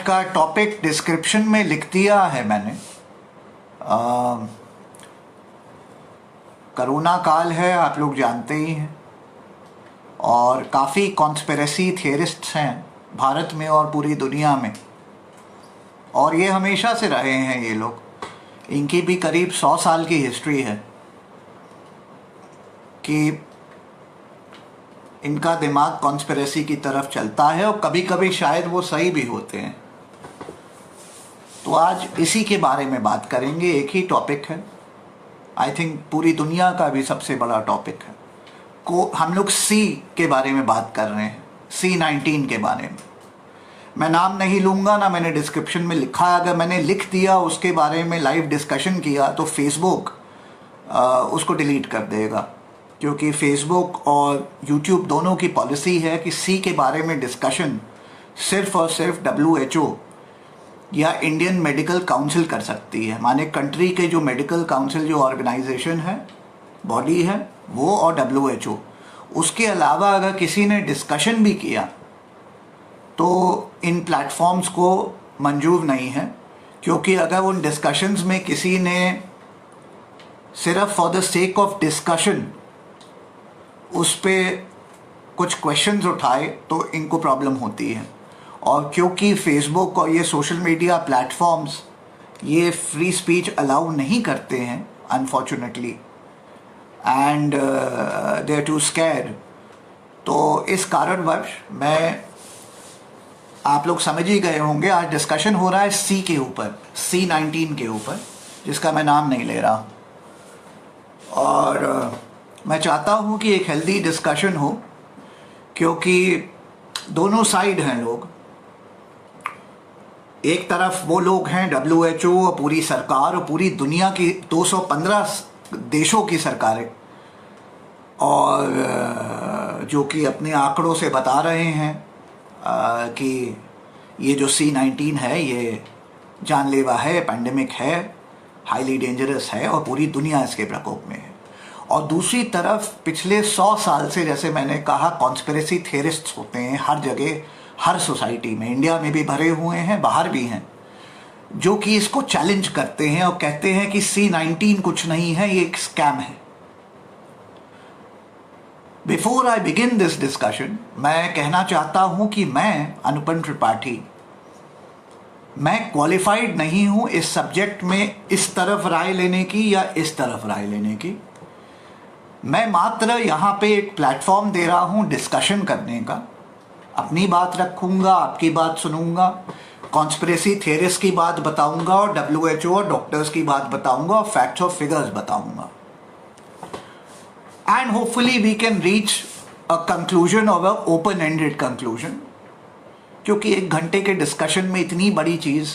का topic description में लिख दिया है मैंने। कोरोना काल है, आप लोग जानते ही हैं, और काफ़ी कॉन्स्पिरेसी थियरिस्ट्स हैं भारत में और पूरी दुनिया में, और ये हमेशा से रहे हैं ये लोग। इनकी भी करीब 100 साल की हिस्ट्री है कि इनका दिमाग कॉन्स्पिरेसी की तरफ चलता है, और कभी कभी शायद वो सही भी होते हैं। तो आज इसी के बारे में बात करेंगे। एक ही टॉपिक है, आई थिंक पूरी दुनिया का भी सबसे बड़ा टॉपिक है। हम लोग सी के बारे में बात कर रहे हैं, C-19 के बारे में। मैं नाम नहीं लूँगा, ना मैंने डिस्क्रिप्शन में लिखा है। अगर मैंने लिख दिया उसके बारे में लाइव डिस्कशन किया तो फेसबुक उसको डिलीट कर देगा, क्योंकि फेसबुक और यूट्यूब दोनों की पॉलिसी है कि सी के बारे में डिस्कशन सिर्फ और सिर्फ WHO या इंडियन मेडिकल काउंसिल कर सकती है। माने कंट्री के जो मेडिकल काउंसिल, जो ऑर्गेनाइजेशन है, बॉडी है, वो और WHO। उसके अलावा अगर किसी ने डिस्कशन भी किया तो इन प्लेटफॉर्म्स को मंजूर नहीं है, क्योंकि अगर उन डिस्कशंस में किसी ने सिर्फ for the sake of discussion उस पे कुछ क्वेश्चंस उठाए तो इनको प्रॉब्लम होती है। और क्योंकि फेसबुक और ये सोशल मीडिया प्लेटफॉर्म्स ये फ्री स्पीच अलाउ नहीं करते हैं unfortunately, and they are too scared, तो इस कारणवश मैं, आप लोग समझ ही गए होंगे, आज डिस्कशन हो रहा है सी के ऊपर, C-19 के ऊपर, जिसका मैं नाम नहीं ले रहा। और मैं चाहता हूँ कि एक हेल्दी डिस्कशन हो, क्योंकि दोनों साइड हैं लोग। एक तरफ वो लोग हैं WHO और पूरी सरकार और पूरी दुनिया की 215 देशों की सरकारें, और जो कि अपने आंकड़ों से बता रहे हैं कि ये जो C-19 है ये जानलेवा है, पैंडेमिक है, हाईली डेंजरस है, और पूरी दुनिया इसके प्रकोप में है। और दूसरी तरफ पिछले 100 साल से, जैसे मैंने कहा, कॉन्स्पिरेसी थियरिस्ट्स होते हैं हर जगह, हर सोसाइटी में, इंडिया में भी भरे हुए हैं, बाहर भी हैं, जो कि इसको चैलेंज करते हैं और कहते हैं कि C-19 कुछ नहीं है, ये एक स्कैम है। Before I begin this discussion, मैं कहना चाहता हूं कि मैं, अनुपम त्रिपाठी, मैं क्वालिफाइड नहीं हूं इस सब्जेक्ट में इस तरफ राय लेने की या इस तरफ राय लेने की। मैं मात्र यहाँ पे एक प्लेटफॉर्म दे रहा हूँ डिस्कशन करने का। अपनी बात रखूँगा, आपकी बात सुनूंगा, कॉन्स्पिरेसी थियरिस्ट की बात बताऊँगा, और WHO और डॉक्टर्स की बात बताऊँगा, और फैक्ट्स और फिगर्स बताऊँगा। And hopefully we can reach a conclusion और अ ओपन एंडेड कंक्लूजन, क्योंकि 1 घंटे के डिस्कशन में इतनी बड़ी चीज़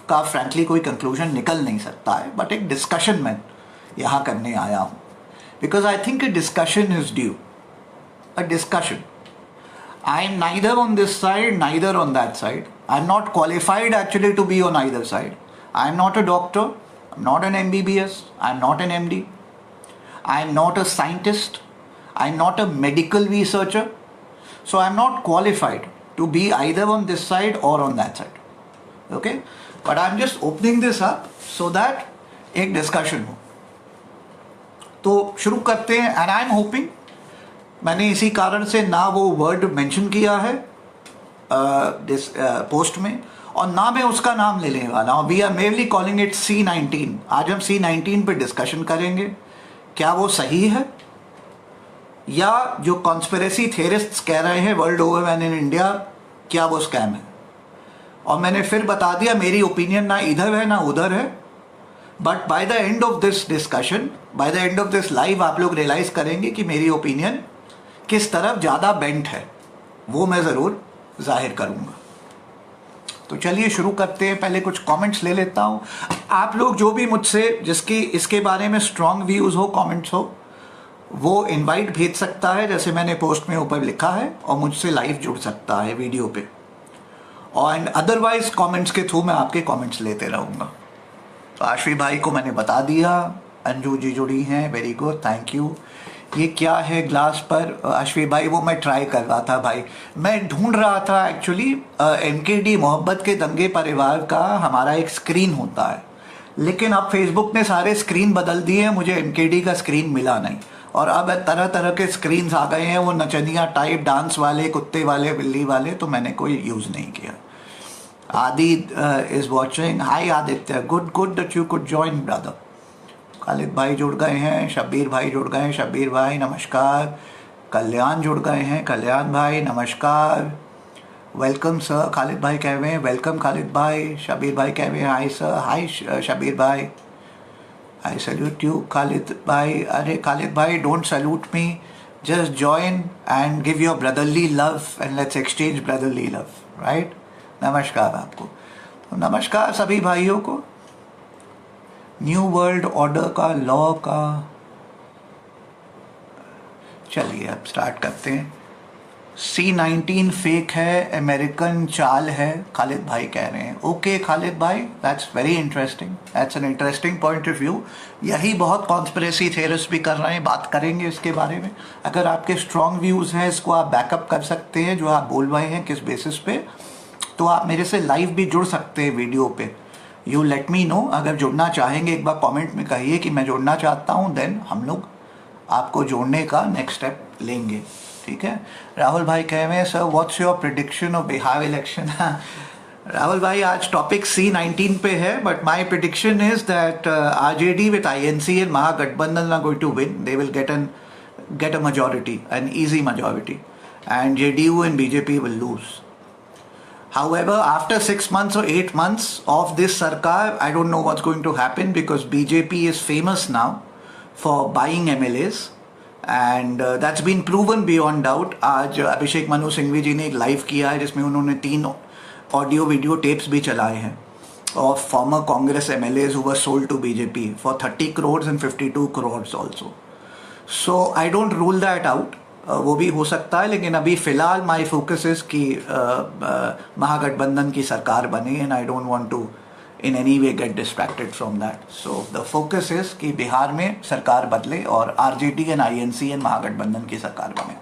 का फ्रैंकली कोई कंक्लूजन निकल नहीं सकता है। बट एक डिस्कशन मैं यहाँ करने आया हूँ, because I think a discussion is due. A discussion. I am neither on this side, neither on that side. I am not qualified actually to be on either side. I am not a doctor. I am not an MBBS. I am not an MD. I am not a scientist. I am not a medical researcher. So I am not qualified to be either on this side or on that side. Okay? But I am just opening this up so that एक discussion हो। तो शुरू करते हैं। And I am hoping, मैंने इसी कारण से ना वो वर्ड मेंशन किया है पोस्ट में, और ना मैं उसका नाम लेने वाला हूँ। We are merely calling it C-19। आज हम C-19 पे डिस्कशन करेंगे, क्या वो सही है, या जो कॉन्स्पिरेसी थियरिस्ट्स कह रहे हैं world over and in India, क्या वो स्कैम है। और मैंने फिर बता दिया, मेरी ओपिनियन ना इधर है ना उधर है, but by the end of this discussion, by the end of this live, आप लोग रियलाइज करेंगे कि मेरी ओपिनियन किस तरफ ज़्यादा बेंट है, वो मैं ज़रूर जाहिर करूँगा। तो चलिए शुरू करते हैं। पहले कुछ कमेंट्स ले लेता हूँ। आप लोग जो भी मुझसे, जिसकी इसके बारे में स्ट्रॉन्ग व्यूज़ हो, कमेंट्स हो, वो इनवाइट भेज सकता है, जैसे मैंने पोस्ट में ऊपर लिखा है, और मुझसे लाइव जुड़ सकता है वीडियो पे। और अदरवाइज कमेंट्स के थ्रू मैं आपके कमेंट्स लेते रहूँगा। तो आश्वी भाई को मैंने बता दिया, अंजू जी जुड़ी हैं, वेरी गुड, थैंक यू। ये क्या है ग्लास पर अश्वी भाई? वो मैं ट्राई कर रहा था भाई, मैं ढूंढ रहा था एक्चुअली। MKD मोहब्बत के दंगे परिवार का हमारा एक स्क्रीन होता है, लेकिन अब फेसबुक ने सारे स्क्रीन बदल दिए हैं, मुझे MKD का स्क्रीन मिला नहीं। और अब तरह तरह के स्क्रीन्स आ गए हैं, वो नचनिया टाइप, डांस वाले, कुत्ते वाले, बिल्ली वाले, तो मैंने कोई यूज़ नहीं किया। आदि is watching, high Aditya, good that you could join brother. Khalid भाई जुड़ गए हैं, शब्बीर भाई जुड़ गए हैं, शब्बीर भाई नमस्कार। कल्याण जुड़ गए हैं, कल्याण भाई नमस्कार, वेलकम सर। खालिद भाई कह रहे हैं वेलकम खालिद भाई। शब्बीर भाई कह रहे हैं हाय सर, हाय शब्बीर भाई, आई सैल्यूट यू खालिद भाई। अरे खालिद भाई don't salute me, just join and give your brotherly love and let's exchange brotherly love, right. नमस्कार आपको, तो नमस्कार सभी भाइयों को। न्यू वर्ल्ड ऑर्डर का, लॉ का, चलिए अब स्टार्ट करते हैं। C-19 फेक है, अमेरिकन चाल है, खालिद भाई कह रहे हैं। ओके खालिद भाई, that's very interesting, that's an interesting point of view. यही बहुत कॉन्स्पिरेसी थियरिस्ट भी कर रहे हैं, बात करेंगे इसके बारे में। अगर आपके स्ट्रॉन्ग व्यूज़ हैं, इसको आप बैकअप कर सकते हैं, जो आप बोल रहे हैं किस बेसिस पे, तो आप मेरे से लाइव भी जुड़ सकते हैं वीडियो पे। यू लेट मी नो, अगर जुड़ना चाहेंगे एक बार कमेंट में कहिए कि मैं जुड़ना चाहता हूँ, देन हम लोग आपको जोड़ने का नेक्स्ट स्टेप लेंगे, ठीक है। राहुल भाई कह रहे हैं sir what's your prediction of Bihar election. Rahul भाई आज टॉपिक C-19 पे है, but my prediction is that RJD with INC and Mahagathbandhan are going to win, they will get a majority, an easy majority, and JDU and BJP will lose. However, after 6 months or 8 months of this Sarkar, I don't know what's going to happen, because BJP is famous now for buying MLAs and that's been proven beyond doubt. आज अभिषेक मनु सिंघवी जी ने एक live किया है जिसमें उन्होंने 3 audio video tapes भी चलाए हैं of former Congress MLAs who were sold to BJP for 30 crores and 52 crores also. So I don't rule that out. वो भी हो सकता है, लेकिन अभी फिलहाल माई फोकस इज कि महागठबंधन की सरकार बने, and I don't want to in any way get distracted from that. So the focus is कि बिहार में सरकार बदले और RJD and INC and Mahagathbandhan की सरकार बने।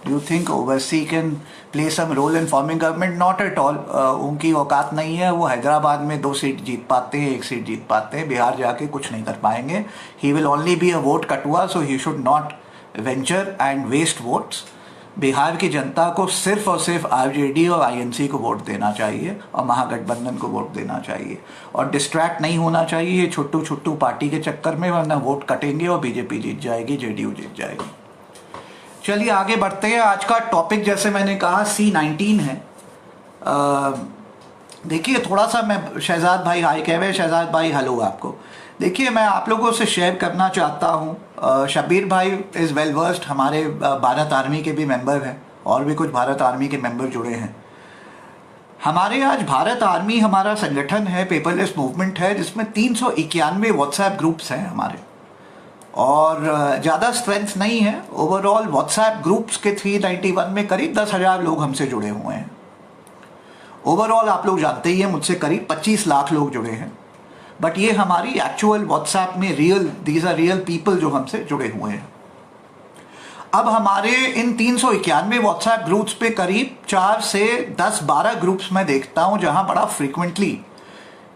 Do you think Owaisi can play some role in forming government? Not at all, उनकी औकात नहीं है। वो हैदराबाद में 2 सीट जीत पाते हैं, 1 सीट जीत पाते हैं, बिहार जाके कुछ नहीं कर पाएंगे। He will only be a vote कटुआ, so he should not venture and waste votes. Bihar की जनता को सिर्फ और सिर्फ RJD और INC को वोट देना चाहिए और महागठबंधन को वोट देना चाहिए, और डिस्ट्रैक्ट नहीं होना चाहिए छुट्टू छुट्टू पार्टी के चक्कर में, वरना वोट कटेंगे और BJP जीत जाएगी, JDU जीत जाएगी। चलिए आगे बढ़ते हैं। आज का टॉपिक जैसे मैंने कहा C-19 है। देखिए थोड़ा सा, मैं शहजाद भाई हाय कह रहे हैं, शहजाद भाई हेलो आपको। देखिए मैं आप लोगों से शेयर करना चाहता हूँ, शब्बीर भाई इज़ वेल वर्स्ड, हमारे भारत आर्मी के भी मेंबर हैं और भी कुछ भारत आर्मी के मेंबर जुड़े हैं। हमारे आज भारत आर्मी हमारा संगठन है, पेपरलेस मूवमेंट है, जिसमें 391 व्हाट्सएप ग्रुप्स हैं हमारे, और ज़्यादा स्ट्रेंथ नहीं है। ओवरऑल व्हाट्सएप ग्रुप्स के 391 में करीब 10,000 लोग हमसे जुड़े हुए हैं। ओवरऑल आप लोग जानते ही हैं, मुझसे करीब 25 लाख लोग जुड़े हैं, बट ये हमारी एक्चुअल व्हाट्सएप में दीज आर रियल पीपल जो हमसे जुड़े हुए हैं। अब हमारे इन 391 व्हाट्सएप ग्रुप्स पे करीब 4 से 10-12 ग्रुप्स में देखता हूँ जहाँ बड़ा फ्रिक्वेंटली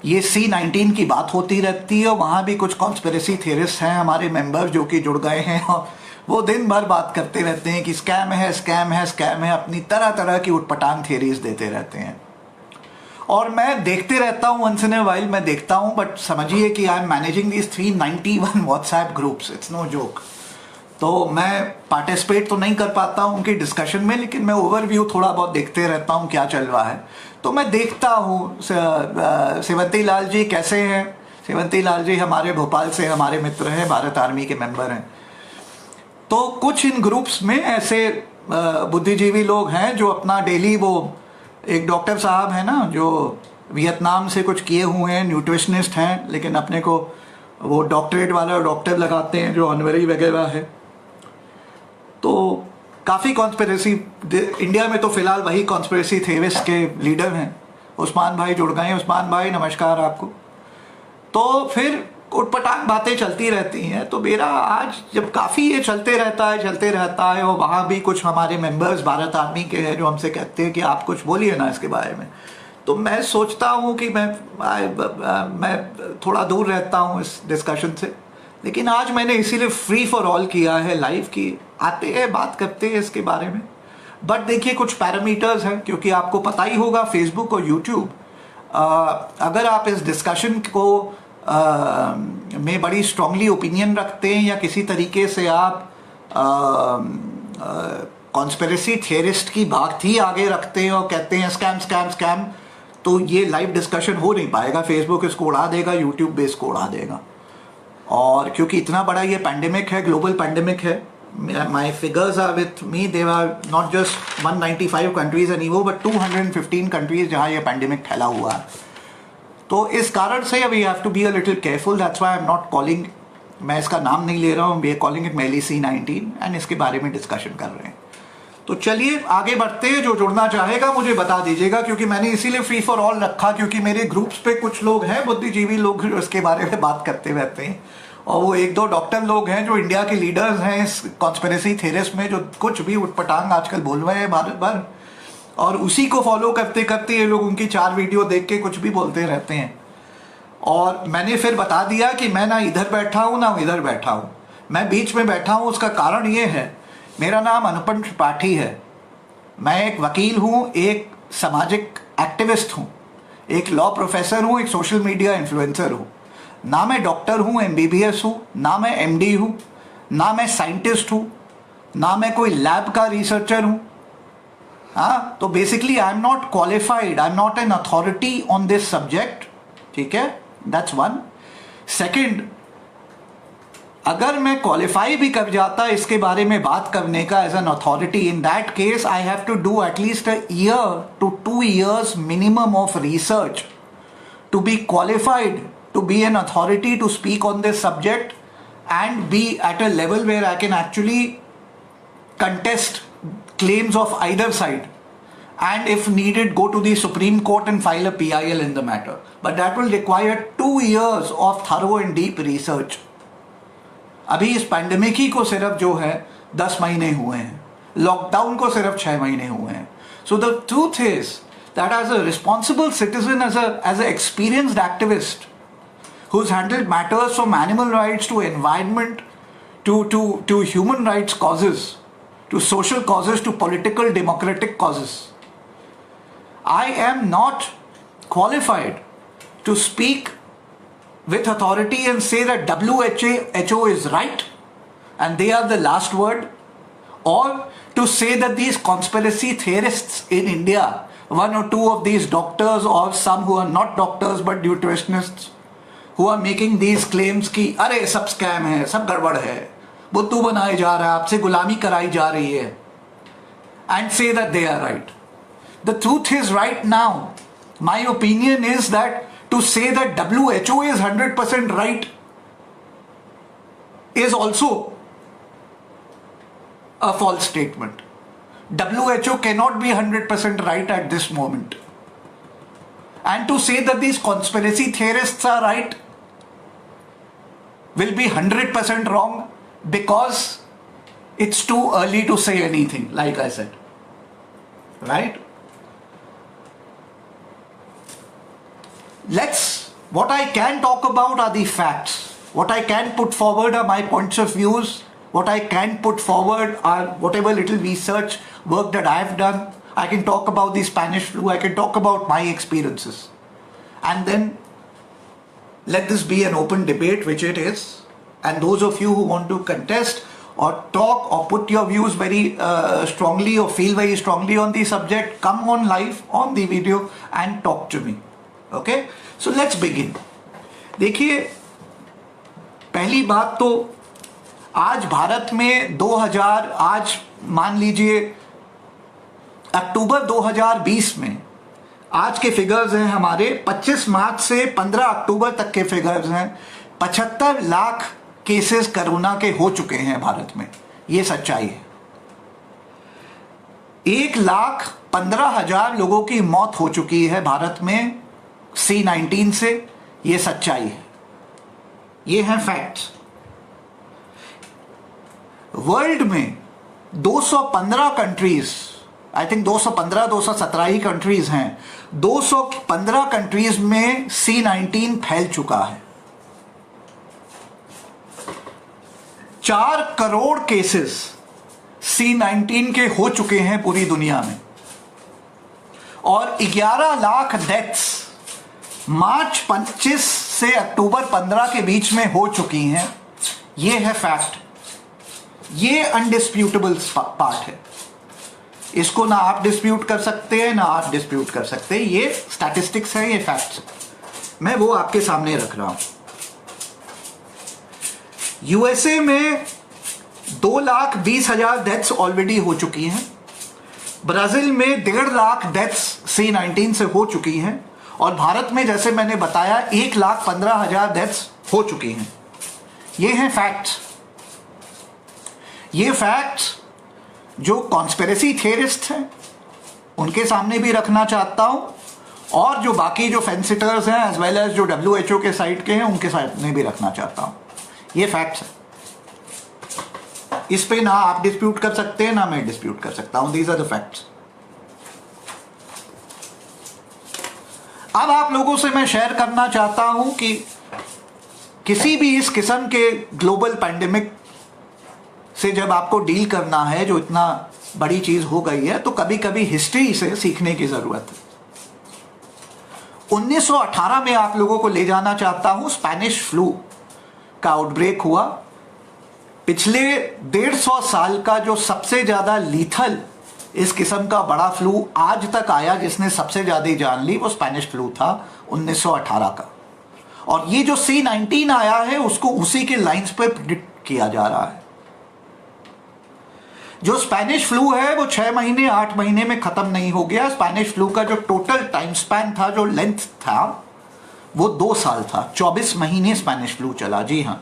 ये C-19 की बात होती रहती है, और वहाँ भी कुछ कॉन्स्पिरेसी थियरिस्ट हैं हमारे मेंबर जो कि जुड़ गए हैं, और वो दिन भर बात करते रहते हैं कि स्कैम है, स्कैम है, स्कैम है, अपनी तरह तरह की उटपटांग थियरीज देते रहते हैं। और मैं देखते रहता हूँ, वंस इन ए वाइल मैं देखता हूँ, बट समझिए कि I am managing these 391 WhatsApp groups, it's no joke. तो मैं पार्टिसिपेट तो नहीं कर पाता हूँ उनकी डिस्कशन में, लेकिन मैं ओवरव्यू थोड़ा बहुत देखते रहता हूँ क्या चल रहा है। तो मैं देखता हूँ सेवंती लाल जी कैसे हैं। सेवंती लाल जी हमारे भोपाल से हमारे मित्र हैं, भारत आर्मी के मेंबर हैं। तो कुछ इन ग्रुप्स में ऐसे बुद्धिजीवी लोग हैं जो अपना डेली, वो एक डॉक्टर साहब है ना जो वियतनाम से कुछ किए हुए हैं, न्यूट्रिशनिस्ट हैं, लेकिन अपने को वो डॉक्टरेट वाला डॉक्टर लगाते हैं जो ऑनवरी वगैरह है। तो काफ़ी कॉन्स्पिरेसी इंडिया में तो फिलहाल वही कॉन्स्पिरेसी थेरिस्ट के लीडर हैं। उस्मान भाई जुड़ गए हैं, उस्मान भाई नमस्कार आपको। तो फिर उटपटांग बातें चलती रहती हैं। तो मेरा आज जब काफ़ी ये चलते रहता है और वहाँ भी कुछ हमारे मेंबर्स भारत आर्मी के हैं जो हमसे कहते हैं कि आप कुछ बोलिए ना इसके बारे में, तो मैं सोचता हूँ कि मैं थोड़ा दूर रहता हूँ इस डिस्कशन से। लेकिन आज मैंने इसीलिए फ्री फॉर ऑल किया है लाइव की, आते हैं बात करते हैं इसके बारे में। बट देखिए कुछ पैरामीटर्स हैं, क्योंकि आपको पता ही होगा फेसबुक और यूट्यूब, अगर आप इस डिस्कशन को में बड़ी स्ट्रांगली ओपिनियन रखते हैं या किसी तरीके से आप कॉन्स्पिरेसी थियरिस्ट की बात ही आगे रखते हैं और कहते हैं स्कैम स्कैम स्कैम, तो ये लाइव डिस्कशन हो नहीं पाएगा। फेसबुक इसको उड़ा देगा, यूट्यूब भी इसको उड़ा देगा। और क्योंकि इतना बड़ा ये पैंडेमिक है, ग्लोबल पैंडेमिक है, my figures are with me, they are not just 195 countries and ईवो बट 215 कंट्रीज जहाँ ये पैंडेमिक फैला हुआ है। तो इस कारण से we have to be a little careful, that's why I am not calling, मैं इसका नाम नहीं ले रहा हूँ, वी आर कॉलिंग इट मेली C19 एंड इसके बारे में डिस्कशन कर रहे हैं। तो चलिए आगे बढ़ते हैं। जो जुड़ना चाहेगा मुझे बता दीजिएगा, क्योंकि मैंने इसीलिए फ्री फॉर ऑल रखा क्योंकि मेरे ग्रुप्स पे कुछ लोग हैं बुद्धिजीवी लोग जो इसके बारे में बात करते रहते हैं, और वो एक दो डॉक्टर लोग हैं जो इंडिया के लीडर्स हैं इस कॉन्स्पिरेसी थ्योरिस्ट में, जो कुछ भी उटपटांग आजकल बोल रहे हैं भारत भर, और उसी को फॉलो करते करते ये लोग उनकी 4 वीडियो देख के कुछ भी बोलते रहते हैं। और मैंने फिर बता दिया कि मैं ना इधर बैठा हूँ ना इधर बैठा हूँ, मैं बीच में बैठा हूँ। उसका कारण ये है, मेरा नाम अनुपम त्रिपाठी है, मैं एक वकील हूँ, एक सामाजिक एक्टिविस्ट हूँ, एक लॉ प्रोफेसर हूँ, एक सोशल मीडिया इन्फ्लुएंसर हूँ। ना मैं डॉक्टर हूँ, MBBS हूँ, ना मैं MD हूँ, ना मैं साइंटिस्ट हूँ, ना मैं कोई लैब का रिसर्चर हूँ। हाँ, तो basically I am not qualified, I am not an authority on this subject, ठीक है, दैट्स वन। सेकेंड, अगर मैं क्वालिफाई भी कर जाता इसके बारे में बात करने का as an authority, in that case I have to do at least a year to 2 years minimum of research to be qualified to be an authority to speak on this subject and be at a level where I can actually contest claims of either side, and if needed go to the Supreme Court and file a PIL in the matter. But that will require 2 years of thorough and deep research. अभी इस pandemic ही को सिर्फ जो है 10 महीने हुए हैं, lockdown को सिर्फ 6 महीने हुए हैं। So the truth is that as a responsible citizen, as an experienced activist who's handled matters from animal rights to environment to human rights causes, to social causes, to political democratic causes, I am not qualified to speak with authority and say that WHO is right and they are the last word, or to say that these conspiracy theorists in India, 1 or 2 of these doctors or some who are not doctors but nutritionists, who are making these claims कि अरे सब scam है, सब गड़बड़ है, बुद्धू बनाए जा रहा है, आपसे गुलामी कराई जा रही है, and say that they are right. The truth is, right now my opinion is that to say that WHO is 100% right is also a false statement. WHO cannot be 100% right at this moment, and to say that these conspiracy theorists are right will be 100% wrong, because it's too early to say anything, like I said, right? What I can talk about are the facts. What I can put forward are my points of views. What I can put forward are whatever little research work that I have done. I can talk about the Spanish flu, I can talk about my experiences. And then let this be an open debate, which it is. And those of you who want to contest or talk or put your views very strongly or feel very strongly on the subject, come on live on the video and talk to me. Okay? So let's begin. देखिए, पहली बात तो आज भारत में 2000, आज मान लीजिए अक्टूबर 2020 में, आज के फिगर्स हैं हमारे 25 मार्च से 15 अक्टूबर तक के फिगर्स हैं, 75 लाख केसेस कोरोना के हो चुके हैं भारत में। ये सच्चाई है। 1,15,000 लोगों की मौत हो चुकी है भारत में C19 से। ये सच्चाई है। ये हैं फैक्ट्स। वर्ल्ड में 215 countries, I think 217 he countries हैं, 215 कंट्रीज में C19 फैल चुका है। 4 करोड़ केसेस C19 के हो चुके हैं पूरी दुनिया में, और 11 लाख डेथ्स मार्च 25 से अक्टूबर 15 के बीच में हो चुकी हैं। ये है फैक्ट, ये अनडिस्प्यूटेबल पार्ट है। इसको ना आप डिस्प्यूट कर सकते हैं ना आप डिस्प्यूट कर सकते हैं। ये स्टैटिस्टिक्स है, ये फैक्ट्स, मैं वो आपके सामने रख रहा हूं। यूएसए में 2,20,000 डेथ्स ऑलरेडी हो चुकी हैं। ब्राजील में 1.5 लाख डेथ्स C19 से हो चुकी हैं, और भारत में जैसे मैंने बताया 1,15,000 डेथ्स हो चुकी हैं। ये हैं फैक्ट्स। ये फैक्ट्स जो कॉन्स्पिरेसी थियरिस्ट हैं उनके सामने भी रखना चाहता हूं, और जो बाकी जो फेंसिटर्स हैं एज वेल एज जो WHO के साइड के हैं उनके सामने भी रखना चाहता हूं। ये फैक्ट्स हैं, इस पे ना आप डिस्प्यूट कर सकते हैं ना मैं डिस्प्यूट कर सकता हूं। These are the facts. अब आप लोगों से मैं शेयर करना चाहता हूं कि किसी भी इस किस्म के ग्लोबल पैंडेमिक से जब आपको डील करना है, जो इतना बड़ी चीज हो गई है, तो कभी कभी हिस्ट्री से सीखने की जरूरत है। 1918 में आप लोगों को ले जाना चाहता हूं। स्पेनिश फ्लू का आउटब्रेक हुआ। पिछले 150 साल का जो सबसे ज्यादा लीथल इस किस्म का बड़ा फ्लू आज तक आया, जिसने सबसे ज्यादा जान ली, वो स्पेनिश फ्लू था 1918 का। और ये जो C19 आया है उसको उसी के लाइंस पे प्रिडिक्ट किया जा रहा है। जो स्पेनिश फ्लू है वो 6 महीने 8 महीने में खत्म नहीं हो गया। स्पेनिश फ्लू का जो टोटल टाइम स्पैन था, जो लेंथ था, वो 2 साल था। 24 महीने स्पेनिश फ्लू चला। जी हां,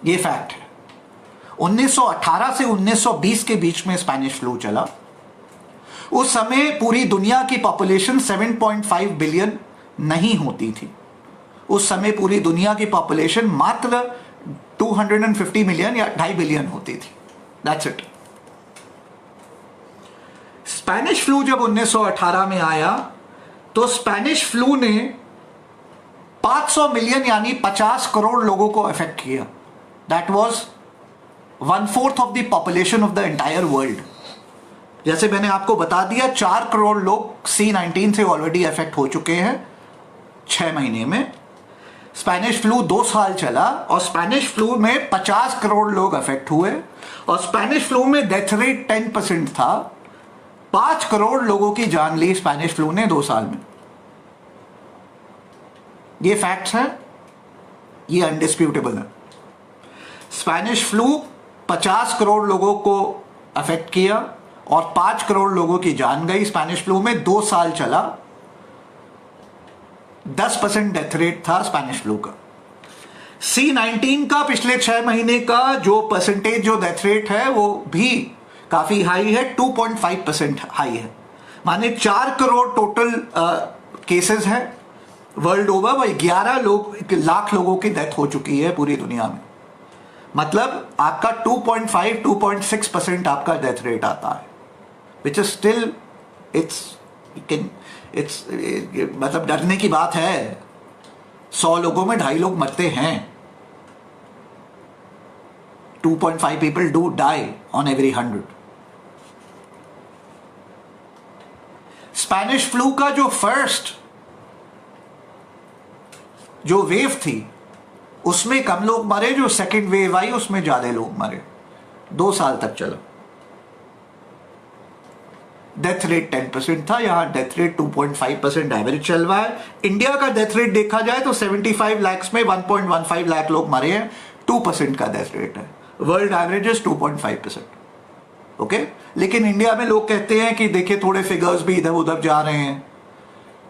ये फैक्ट है। 1918 से 1920 के बीच में स्पेनिश फ्लू चला। उस समय पूरी दुनिया की पॉपुलेशन 7.5 बिलियन नहीं होती थी। उस समय पूरी दुनिया की पॉपुलेशन मात्र 250 मिलियन या 2.5 बिलियन होती थी। That's it. स्पेनिश फ्लू जब 1918 में आया तो स्पेनिश फ्लू ने 500 मिलियन यानी 50 करोड़ लोगों को अफेक्ट किया। That was 1/4 of the population of the entire world. जैसे मैंने आपको बता दिया, 4 करोड़ लोग C19 से ऑलरेडी अफेक्ट हो चुके हैं 6 महीने में। स्पेनिश फ्लू 2 साल चला और स्पेनिश फ्लू में 50 करोड़ लोग अफेक्ट हुए, और स्पेनिश फ्लू में डेथ रेट 10% था। 5 करोड़ लोगों की जान ली स्पेनिश फ्लू ने 2 साल में। ये फैक्ट्स हैं, ये अनडिस्प्यूटेबल है। स्पेनिश फ्लू 50 करोड़ लोगों को अफेक्ट किया और 5 करोड़ लोगों की जान गई स्पेनिश फ्लू में। 2 साल चला। 10% डेथ रेट था स्पेनिश फ्लू का। C19 का पिछले 6 महीने का जो परसेंटेज, जो डेथ रेट है, वो भी काफी हाई है, 2.5% हाई है। माने 4 करोड़ टोटल केसेस हैं वर्ल्ड ओवर, वो 11 लाख लोगों की डेथ हो चुकी है पूरी दुनिया में। मतलब आपका 2.6% आपका डेथ रेट आता है, विच इज स्टिल मतलब डरने की बात है। 100 लोगों में 2.5 लोग मरते हैं। 2.5 people do die on every 100। Spanish flu का जो फर्स्ट जो वेव थी उसमें कम लोग मरे, जो सेकेंड वेव आई उसमें ज्यादा लोग मरे। 2 साल तक चला। डेथ रेट 10% था, यहां डेथ रेट 2.5% एवरेज चल रहा है। इंडिया का डेथ रेट देखा जाए तो 75 लाख में 1.15 लाख लोग मरे हैं, 2% का डेथ रेट है। World average is 2.5%। ओके, लेकिन इंडिया में लोग कहते हैं कि देखिए थोड़े फिगर्स भी इधर उधर जा रहे हैं।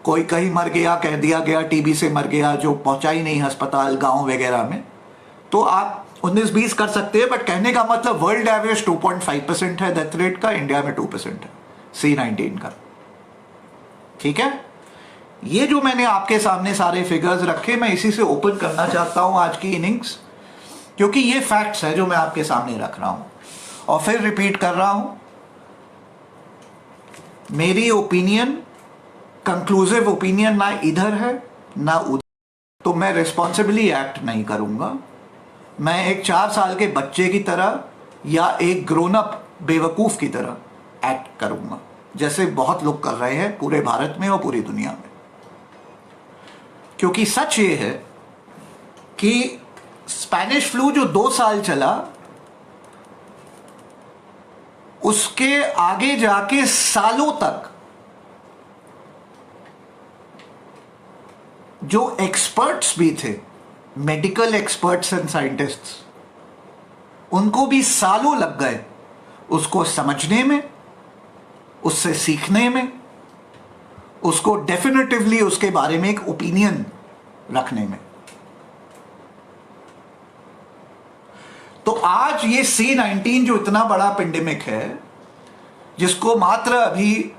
कोई कहीं मर गया, कह दिया गया टीबी से मर गया, जो पहुंचा ही नहीं अस्पताल गांव वगैरह में। तो आप 19-20 कर सकते हैं, बट कहने का मतलब वर्ल्ड एवरेज 2.5% है डेथ रेट का, इंडिया में 2% है C19 का। ठीक है, ये जो मैंने आपके सामने सारे फिगर्स रखे, मैं इसी से ओपन करना चाहता हूं आज की इनिंग्स, क्योंकि ये फैक्ट्स है जो मैं आपके सामने रख रहा हूं। और फिर रिपीट कर रहा हूं, मेरी ओपिनियन कंक्लूसिव ओपिनियन ना इधर है ना उधर, तो मैं रिस्पॉन्सिबली एक्ट नहीं करूंगा। मैं एक 4 साल के बच्चे की तरह या एक ग्रोन अप बेवकूफ की तरह एक्ट करूंगा, जैसे बहुत लोग कर रहे हैं पूरे भारत में और पूरी दुनिया में। क्योंकि सच ये है कि स्पेनिश फ्लू जो 2 साल चला, उसके आगे जाके सालों तक जो एक्सपर्ट्स भी थे, मेडिकल एक्सपर्ट्स एंड साइंटिस्ट्स, उनको भी सालों लग गए उसको समझने में, उससे सीखने में, उसको डेफिनेटिवली उसके बारे में एक ओपिनियन रखने में। तो आज ये C-19 जो इतना बड़ा पेंडेमिक है, जिसको मात्र अभी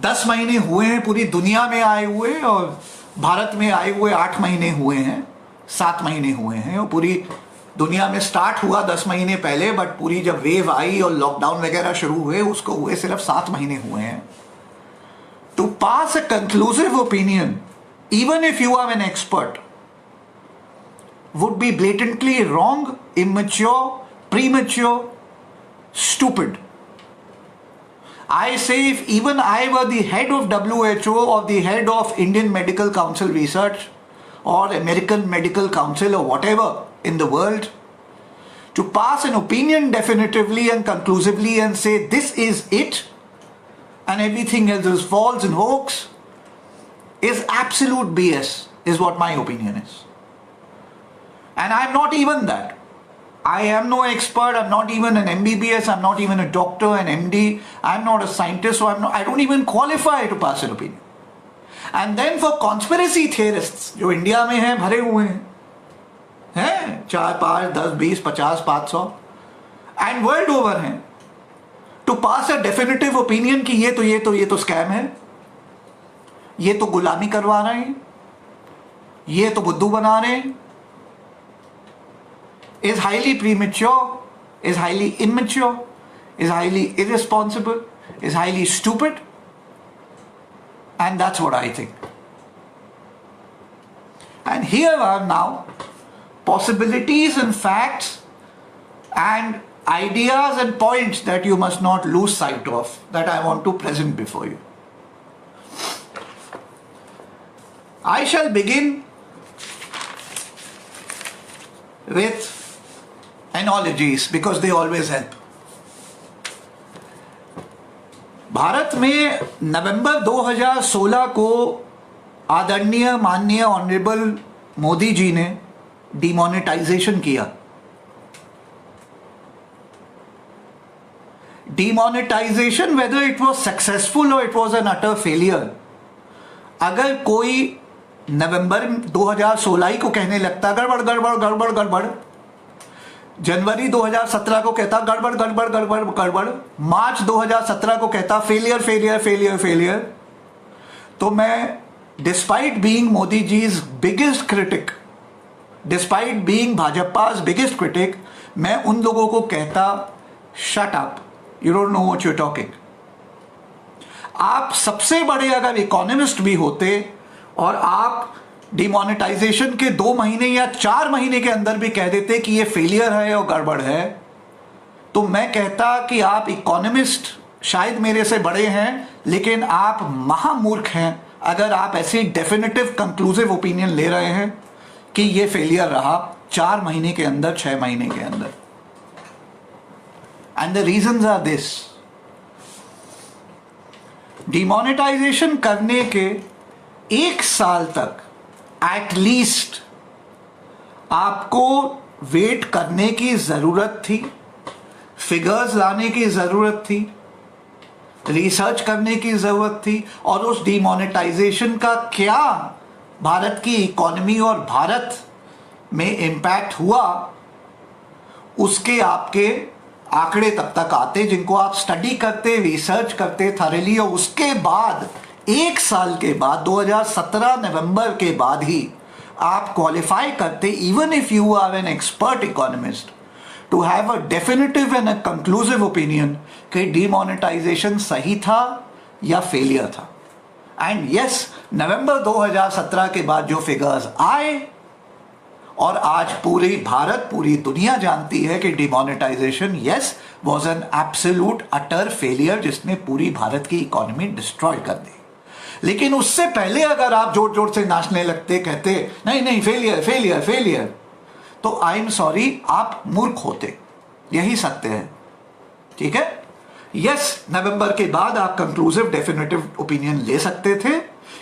10 महीने हुए हैं पूरी दुनिया में आए हुए, और भारत में आए हुए 8 महीने हुए हैं, 7 महीने हुए हैं, और पूरी दुनिया में स्टार्ट हुआ 10 महीने पहले, बट पूरी जब वेव आई और लॉकडाउन वगैरह शुरू हुए उसको हुए सिर्फ 7 महीने हुए हैं। To pass a conclusive opinion, even if you are an expert, would be blatantly wrong, immature, premature, stupid. I say if even I were the head of WHO or the head of Indian Medical Council Research or American Medical Council or whatever in the world, to pass an opinion definitively and conclusively and say this is it and everything else is false and hoax is absolute BS, is what my opinion is. And I'm not even that. I am no expert. I'm not even an MBBS. I'm not even a doctor, an MD. I'm not a scientist. So I don't even qualify to pass an opinion. And then for conspiracy theorists, जो India में हैं, भरे हुए हैं 4, 5, 10, 20, 50, 500, and world over हैं, to pass a definitive opinion कि ये तो स्कैम है, ये तो गुलामी करवा रहे हैं, ये तो बुद्धू बना रहे हैं, is highly premature, is highly immature, is highly irresponsible, is highly stupid, and that's what I think. And here are now possibilities and facts and ideas and points that you must not lose sight of, that I want to present before you. I shall begin with analogies because they always help. Bharat में नवंबर 2016 को आदरणीय माननीय honourable Modi ji ने demonetisation किया। Demonetisation, whether it was successful और it was an utter failure, अगर कोई नवंबर 2016 को कहने लगता गड़बड़ गड़बड़ गड़बड़ गड़बड़, जनवरी 2017 को कहता गड़बड़ गड़बड़ गड़बड़ गड़बड़, मार्च 2017 को कहता फेलियर फेलियर फेलियर फेलियर, तो मैं despite being Modi ji's biggest critic, despite being Bhajpa's biggest critic, मैं उन लोगों को कहता shut up, you don't know what you are talking. आप सबसे बड़े अगर इकोनॉमिस्ट भी होते और आप डिमोनेटाइजेशन के 2 महीने या 4 महीने के अंदर भी कह देते कि ये फेलियर है और गड़बड़ है, तो मैं कहता कि आप इकोनॉमिस्ट शायद मेरे से बड़े हैं, लेकिन आप महामूर्ख हैं अगर आप ऐसी डेफिनेटिव कंक्लूसिव ओपिनियन ले रहे हैं कि ये फेलियर रहा 4 महीने के अंदर, 6 महीने के अंदर। And the reasons are this, demonetisation करने के 1 साल तक एटलीस्ट आपको वेट करने की जरूरत थी, फिगर्स लाने की जरूरत थी, रिसर्च करने की जरूरत थी, और उस डिमोनेटाइजेशन का क्या भारत की इकोनॉमी और भारत में इम्पैक्ट हुआ, उसके आपके आंकड़े तब तक आते जिनको आप स्टडी करते, रिसर्च करते थॉरली, और उसके बाद एक साल के बाद 2017 नवंबर के बाद ही आप क्वालिफाई करते, even if you are an expert economist, to have a definitive and a conclusive opinion कि डीमोनेटाइजेशन सही था या फेलियर था। एंड यस, नवंबर 2017 के बाद जो फिगर्स आए और आज पूरी भारत, पूरी दुनिया जानती है कि demonetisation yes was an absolute utter failure, जिसने पूरी भारत की इकोनॉमी डिस्ट्रॉय कर दी। लेकिन उससे पहले अगर आप जोर जोर से नाचने लगते, कहते नहीं नहीं फेलियर फेलियर फेलियर, तो आई एम सॉरी, आप मूर्ख होते। यही सत्य है, ठीक है। यस, नवंबर के बाद आप कंक्लूसिव डेफिनेटिव ओपिनियन ले सकते थे,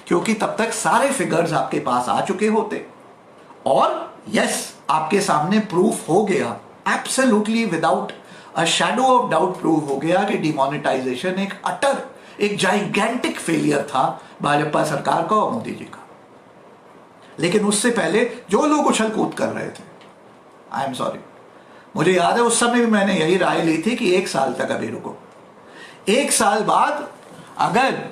क्योंकि तब तक सारे फिगर्स आपके पास आ चुके होते, और यस, आपके सामने प्रूफ हो गया, absolutely without a shadow of doubt proof हो गया कि डिमोनेटाइजेशन एक अटर, एक जाइगेंटिक फेलियर था भाजपा सरकार का और मोदी जी का। लेकिन उससे पहले जो लोग उछल कूद कर रहे थे, आई एम सॉरी, मुझे याद है उस समय भी मैंने यही राय ली थी कि 1 साल तक अभी रुको। 1 साल बाद अगर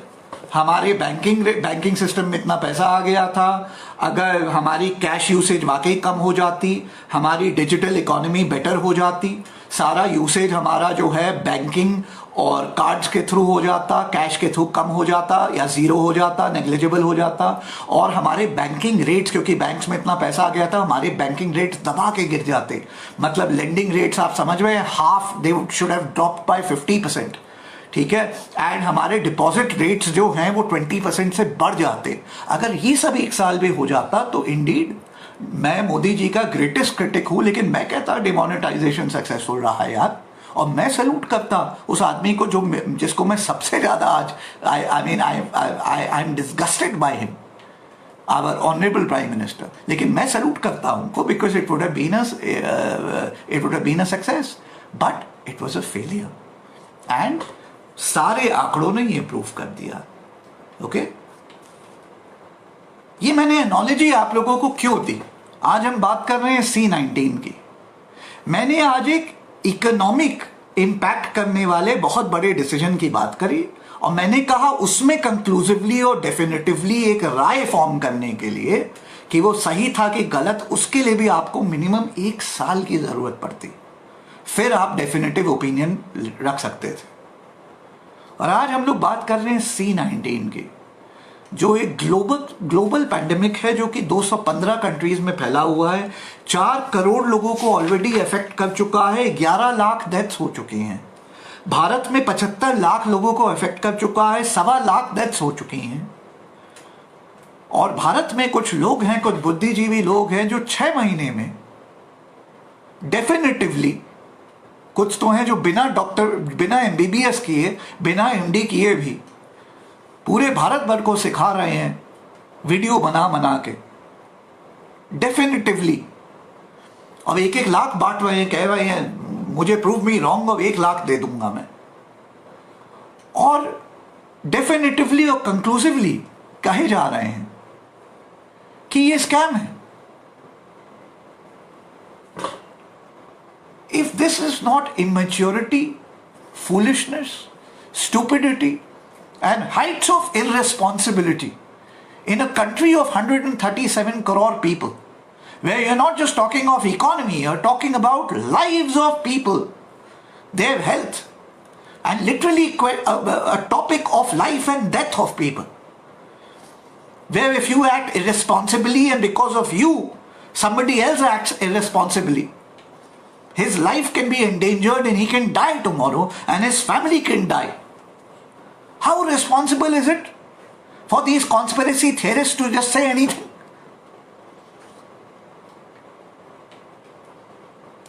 हमारे बैंकिंग सिस्टम में इतना पैसा आ गया था, अगर हमारी कैश यूसेज वाकई कम हो जाती, हमारी डिजिटल इकोनॉमी बेटर हो जाती, सारा यूसेज हमारा जो है बैंकिंग और कार्ड्स के थ्रू हो जाता, कैश के थ्रू कम हो जाता या जीरो हो जाता, नेग्लिजिबल हो जाता, और हमारे बैंकिंग रेट्स, क्योंकि बैंक्स में इतना पैसा आ गया था, हमारे बैंकिंग रेट्स दबा के गिर जाते। मतलब लेंडिंग रेट्स आप समझ रहे हैं, half they should have dropped by 50%, ठीक है। एंड हमारे डिपॉजिट रेट्स जो हैं वो 20% से बढ़ जाते। अगर ये सब 1 साल में हो जाता तो इंडीड मैं मोदी जी का ग्रेटेस्ट क्रिटिक हूं, लेकिन मैं कहता डिमोनेटाइजेशन सक्सेसफुल रहा है यार। और मैं सैल्यूट करता उस आदमी को जिसको मैं सबसे ज्यादा आज I am disgusted by him, our honourable prime minister. लेकिन मैं सैल्यूट करता हूं उनको, because it would have been a success, but it was a failure. And सारे आंकड़ों ने ये प्रूफ कर दिया। ओके, ये मैंने एनोलॉजी आप लोगों को क्यों दी? आज हम बात कर रहे हैं C19 की। मैंने आज एक इकोनॉमिक इंपैक्ट करने वाले बहुत बड़े डिसीजन की बात करी, और मैंने कहा उसमें कंक्लूसिवली और डेफिनेटिवली एक राय फॉर्म करने के लिए कि वो सही था कि गलत, उसके लिए भी आपको मिनिमम 1 साल की जरूरत पड़ती, फिर आप डेफिनेटिव ओपिनियन रख सकते थे। और आज हम लोग बात कर रहे हैं C19 की, जो एक ग्लोबल पैंडेमिक है, जो कि 215 कंट्रीज में फैला हुआ है, 4 करोड़ लोगों को ऑलरेडी इफेक्ट कर चुका है, 11 लाख डेथ्स हो चुकी हैं। भारत में 75 लाख लोगों को इफेक्ट कर चुका है, 1.25 लाख डेथ्स हो चुकी हैं। और भारत में कुछ लोग हैं, कुछ बुद्धिजीवी लोग हैं, जो 6 महीने में डेफिनेटिवली, कुछ तो हैं जो बिना डॉक्टर, बिना MBBS किए, बिना MD किए भी पूरे भारत भर को सिखा रहे हैं, वीडियो बना के डेफिनेटिवली। अब 1-1 लाख बांट रहे हैं, कह रहे हैं मुझे प्रूव मी रॉन्ग, और 1 लाख दे दूंगा मैं। और डेफिनेटिवली और कंक्लूसिवली कहे जा रहे हैं कि ये स्कैम है। If this is not immaturity, foolishness, stupidity, and heights of irresponsibility in a country of 137 crore people, where you're not just talking of economy, you're talking about lives of people, their health, and literally a topic of life and death of people, where if you act irresponsibly and because of you, somebody else acts irresponsibly, his life can be endangered and he can die tomorrow and his family can die. How responsible is it for these conspiracy theorists to just say anything?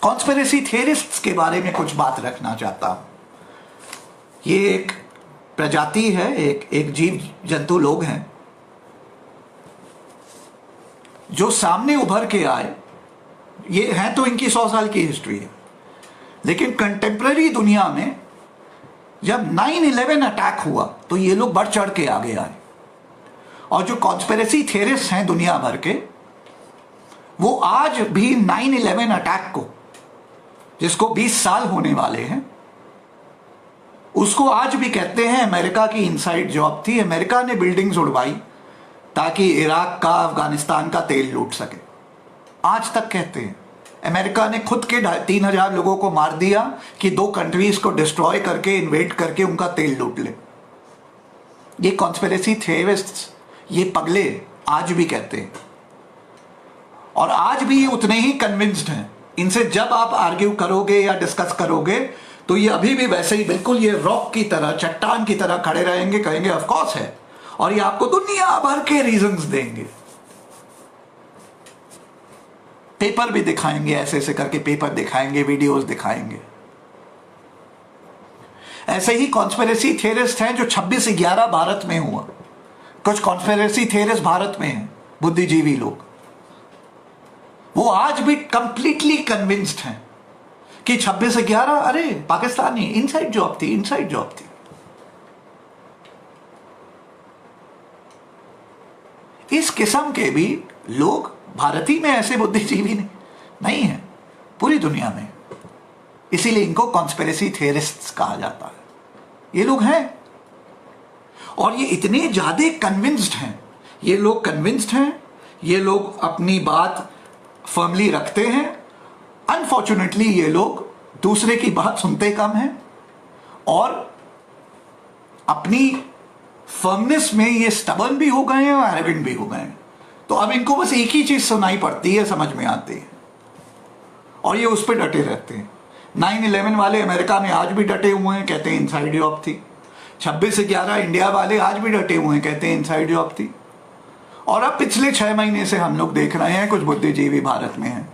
Conspiracy theorists के बारे में कुछ बात रखना चाहता हूं। ये एक प्रजाति है, एक जीव जंतु लोग हैं जो सामने उभर के आए। ये है तो इनकी 100 साल की हिस्ट्री है, लेकिन कंटेम्पररी दुनिया में जब 9/11 अटैक हुआ तो ये लोग बढ़ चढ़ के आगे आए। और जो कॉन्स्पिरेसी थियरिस्ट हैं दुनिया भर के, वो आज भी 9/11 अटैक को, जिसको 20 साल होने वाले हैं, उसको आज भी कहते हैं अमेरिका की इनसाइड जॉब थी। अमेरिका ने बिल्डिंग्स उड़वाई ताकि इराक का, अफगानिस्तान का तेल लूट सके। आज तक कहते हैं अमेरिका ने खुद के 3,000 लोगों को मार दिया कि 2 कंट्रीज को डिस्ट्रॉय करके, इन्वेड करके उनका तेल लूट ले। ये कॉन्स्पिरेसी थियरिस्ट्स, ये पगले आज भी कहते हैं, और आज भी ये उतने ही कन्विंस्ड हैं। इनसे जब आप आर्ग्यू करोगे या डिस्कस करोगे तो ये अभी भी वैसे ही बिल्कुल ये रॉक की तरह, चट्टान की तरह खड़े रहेंगे, कहेंगे ऑफ कोर्स है, और ये आपको दुनिया भर के रीजंस देंगे। पेपर भी दिखाएंगे, ऐसे ऐसे करके पेपर दिखाएंगे, वीडियोस दिखाएंगे। ऐसे ही कॉन्स्पिरेसी थियरिस्ट हैं जो 26/11 भारत में हुआ। कुछ कॉन्स्पिरेसी थियरिस्ट भारत में हैं, बुद्धिजीवी लोग, वो आज भी कंप्लीटली कन्विंस्ड हैं कि 26/11 अरे पाकिस्तानी इनसाइड जॉब थी, इनसाइड जॉब थी। इस किस्म के भी लोग भारत ही में ऐसे बुद्धिजीवी नहीं है, पूरी दुनिया में। इसीलिए इनको कॉन्स्पिरेसी थियरिस्ट्स कहा जाता है। ये लोग हैं, और ये इतने ज्यादा कन्विंस्ड हैं, ये लोग कन्विंस्ड हैं, ये लोग अपनी बात फर्मली रखते हैं। अनफॉर्चुनेटली ये लोग दूसरे की बात सुनते कम हैं, और अपनी फर्मनेस में ये स्टबर्न भी हो गए हैं और एरोगेंट भी हो गए हैं। तो अब इनको बस एक ही चीज सुनाई पड़ती है, समझ में आती है, और ये उस पर डटे रहते हैं। 9/11 वाले अमेरिका में आज भी डटे हुए हैं, कहते हैं इनसाइड जॉब थी। 26/11 इंडिया वाले आज भी डटे हुए हैं, कहते हैं इनसाइड जॉब थी। और अब पिछले 6 महीने से हम लोग देख रहे हैं कुछ बुद्धिजीवी भारत में हैं।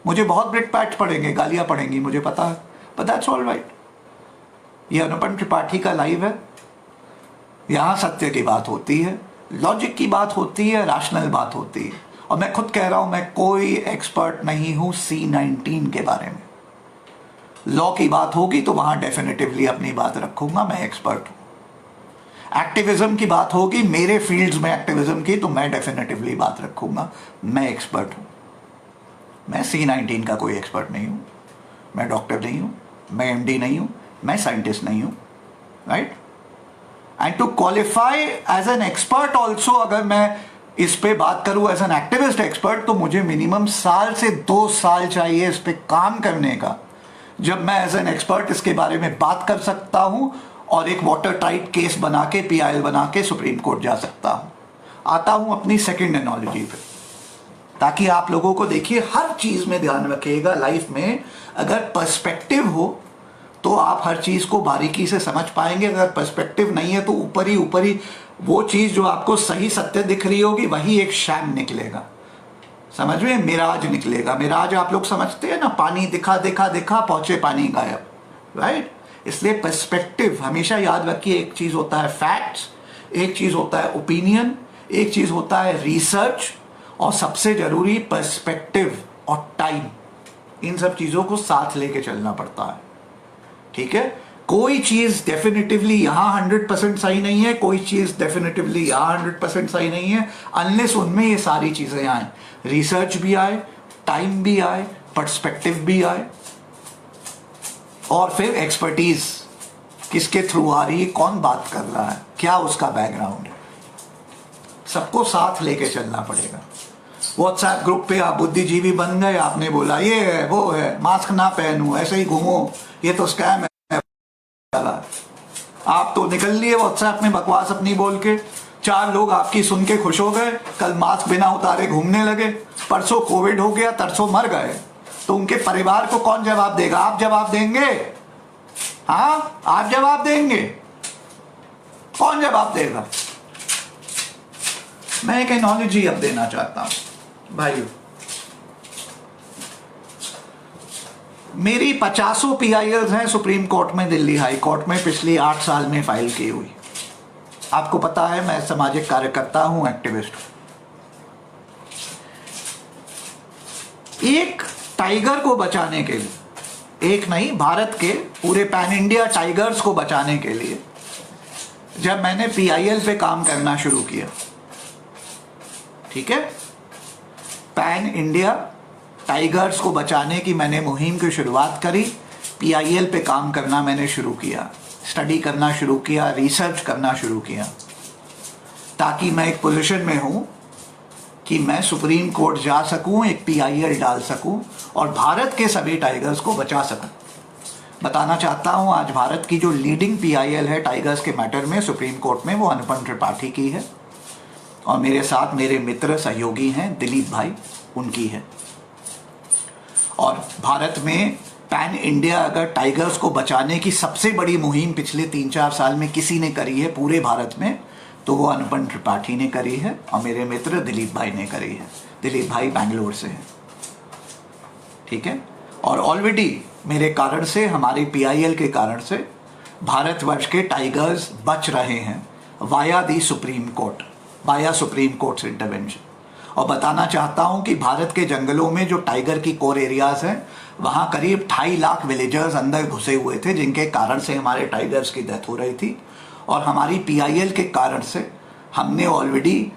मुझे बहुत ब्रिट पैट पड़ेंगे, गालियां पड़ेंगी, मुझे पता है, बट दैट्स ऑल राइट। ये अनुपम त्रिपाठी का लाइव है, यहां सत्य की बात होती है, लॉजिक की बात होती है, रैशनल बात होती है। और मैं खुद कह रहा हूं, मैं कोई एक्सपर्ट नहीं हूं C-19 के बारे में। लॉ की बात होगी तो वहां डेफिनेटिवली अपनी बात रखूंगा, मैं एक्सपर्ट हूं। एक्टिविज्म की बात होगी, मेरे फील्ड्स में एक्टिविज्म की, तो मैं डेफिनेटिवली बात रखूंगा, मैं एक्सपर्ट हूं। मैं C-19 का कोई एक्सपर्ट नहीं हूं, मैं डॉक्टर नहीं हूं, मैं MD नहीं हूं, मैं साइंटिस्ट नहीं हूं, right. And to qualify as an expert also, अगर मैं इस पे बात करूं एज एन एक्टिविस्ट एक्सपर्ट, तो मुझे मिनिमम 1 साल से 2 साल चाहिए इस पे काम करने का, जब मैं एज एन एक्सपर्ट इसके बारे में बात कर सकता हूं और एक वाटर टाइट केस बना के, PIL बना के सुप्रीम कोर्ट जा सकता हूं। आता हूं अपनी सेकेंड एनोलॉजी पे, ताकि आप लोगों को, देखिए हर चीज में ध्यान रखिएगा लाइफ में, अगर पर्सपेक्टिव हो तो आप हर चीज को बारीकी से समझ पाएंगे। अगर पर्सपेक्टिव नहीं है तो ऊपर ही वो चीज जो आपको सही सत्य दिख रही होगी वही एक शैम निकलेगा, समझ में, मिराज निकलेगा। मिराज आप लोग समझते हैं ना, पानी दिखा दिखा दिखा, पहुंचे पानी गायब, राइट। इसलिए पर्सपेक्टिव हमेशा याद रखिए। एक चीज होता है फैक्ट्स, एक चीज होता है ओपिनियन, एक चीज होता है रिसर्च, और सबसे जरूरी पर्सपेक्टिव और टाइम। इन सब चीजों को साथ लेके चलना पड़ता है, ठीक है। कोई चीज डेफिनेटिवली यहां 100% सही नहीं है, कोई चीज डेफिनेटिवली यहां 100% सही नहीं है, अनलेस उनमें ये सारी चीजें आए, रिसर्च भी आए, टाइम भी आए, पर्सपेक्टिव भी आए, और फिर एक्सपर्टीज किसके थ्रू आ रही है, कौन बात कर रहा है, क्या उसका बैकग्राउंड है, सबको साथ लेके चलना पड़ेगा। व्हाट्सएप ग्रुप पे आप बुद्धिजीवी बन गए, आपने बोला ये है वो है, मास्क ना पहनूं, ऐसे ही घूमो, ये तो स्कैम है, आप तो निकल लिए व्हाट्सएप में बकवास अपनी बोल के, 4 लोग आपकी सुन के खुश हो गए, कल मास्क बिना उतारे घूमने लगे, परसों कोविड हो गया, तरसों मर गए, तो उनके परिवार को कौन जवाब देगा? आप जवाब देंगे? हाँ, आप जवाब देंगे? कौन जवाब देगा? मैं एक एनोलॉजी अब देना चाहता हूं भाइयों। मेरी 50 PILs हैं सुप्रीम कोर्ट में, दिल्ली हाई कोर्ट में, पिछली 8 साल में फाइल की हुई। आपको पता है मैं सामाजिक कार्यकर्ता हूं, एक्टिविस्ट हूं। एक टाइगर को बचाने के लिए, एक नहीं, भारत के पूरे पैन इंडिया टाइगर्स को बचाने के लिए जब मैंने PIL पे काम करना शुरू किया, ठीक है, पैन इंडिया टाइगर्स को बचाने की मैंने मुहिम की शुरुआत करी, PIL पे काम करना मैंने शुरू किया। स्टडी करना शुरू किया, रिसर्च करना शुरू किया, ताकि मैं एक पोजीशन में हूं कि मैं सुप्रीम कोर्ट जा सकूं, एक PIL डाल सकूं और भारत के सभी टाइगर्स को बचा सकूं। बताना चाहता हूं, आज भारत की जो लीडिंग PIL है टाइगर्स के मैटर में सुप्रीम कोर्ट में, वो अनुपम त्रिपाठी की है और मेरे साथ मेरे मित्र सहयोगी हैं दिलीप भाई, उनकी है। और भारत में पैन इंडिया अगर टाइगर्स को बचाने की सबसे बड़ी मुहिम पिछले 3-4 साल में किसी ने करी है पूरे भारत में, तो वो अनुपम त्रिपाठी ने करी है और मेरे मित्र दिलीप भाई ने करी है। दिलीप भाई बैंगलोर से हैं, ठीक है। और ऑलरेडी मेरे कारण से, हमारे PIL के कारण से भारतवर्ष के टाइगर्स बच रहे हैं via the supreme court, via supreme court's intervention. और बताना चाहता हूं कि भारत के जंगलों में जो टाइगर की कोर एरियाज हैं, वहां करीब 2.5 लाख विलेजर्स अंदर घुसे हुए थे, जिनके कारण से हमारे टाइगर्स की डेथ हो रही थी। और हमारी PIL के कारण से हमने ऑलरेडी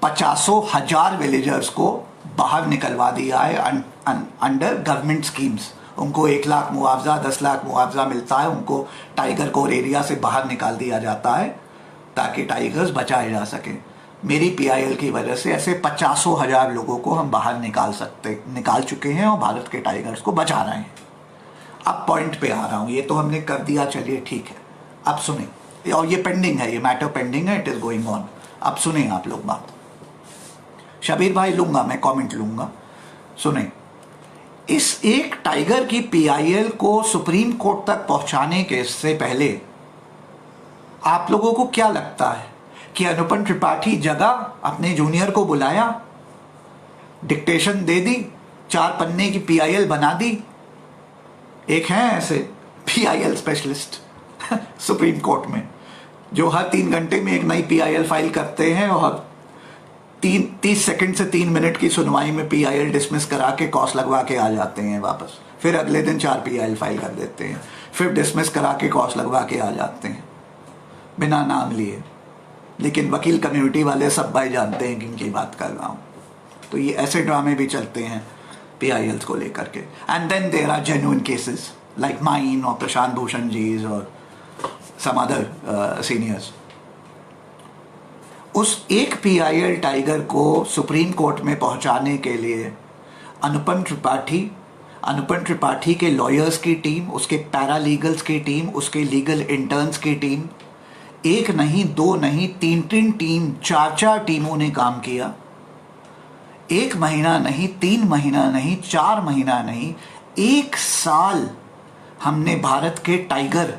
50,000 विलेजर्स को बाहर निकलवा दिया है अंडर गवर्नमेंट स्कीम्स। उनको 1 लाख मुआवजा, 10 लाख मुआवजा मिलता है, उनको टाइगर कोर एरिया से बाहर निकाल दिया जाता है ताकि टाइगर्स बचाए जा सके। मेरी PIL की वजह से ऐसे 50,000 लोगों को हम बाहर निकाल चुके हैं और भारत के टाइगर्स को बचा रहे हैं। अब पॉइंट पे आ रहा हूं, ये तो हमने कर दिया, चलिए ठीक है। अब सुने, और ये पेंडिंग है, ये मैटर पेंडिंग है, इट इज गोइंग ऑन। अब सुने आप लोग बात। शबीर भाई लूंगा मैं, कमेंट लूंगा। सुने, इस एक टाइगर की PIL को सुप्रीम कोर्ट तक पहुंचाने के से पहले आप लोगों को क्या लगता है कि अनुपम त्रिपाठी जगह अपने जूनियर को बुलाया, डिक्टेशन दे दी, 4 पन्ने की PIL बना दी? एक है ऐसे PIL स्पेशलिस्ट सुप्रीम कोर्ट में, जो हर 3 घंटे में एक नई PIL फाइल करते हैं और 30 सेकंड से 3 मिनट की सुनवाई में PIL डिसमिस करा के कॉस्ट लगवा के आ जाते हैं वापस। फिर अगले दिन 4 PIL फाइल कर देते हैं, फिर डिसमिस करा के कॉस्ट लगवा के आ जाते हैं बिना नाम लिए। लेकिन वकील कम्युनिटी वाले सब भाई जानते हैं किनकी बात कर रहा हूं। तो ये ऐसे ड्रामे भी चलते हैं PILs को लेकर के। And then there are genuine cases like mine और प्रशांत भूषण जी और सम अदर सीनियर्स। उस एक PIL टाइगर को सुप्रीम कोर्ट में पहुंचाने के लिए अनुपम त्रिपाठी के लॉयर्स की टीम, उसके पैरालीगल्स की टीम, उसके लीगल इंटर्न्स की टीम, 1 नहीं 2 नहीं 3 टीम, 4 टीमों ने काम किया। 1 महीना नहीं, 3 महीना नहीं, 4 महीना नहीं, 1 साल हमने भारत के टाइगर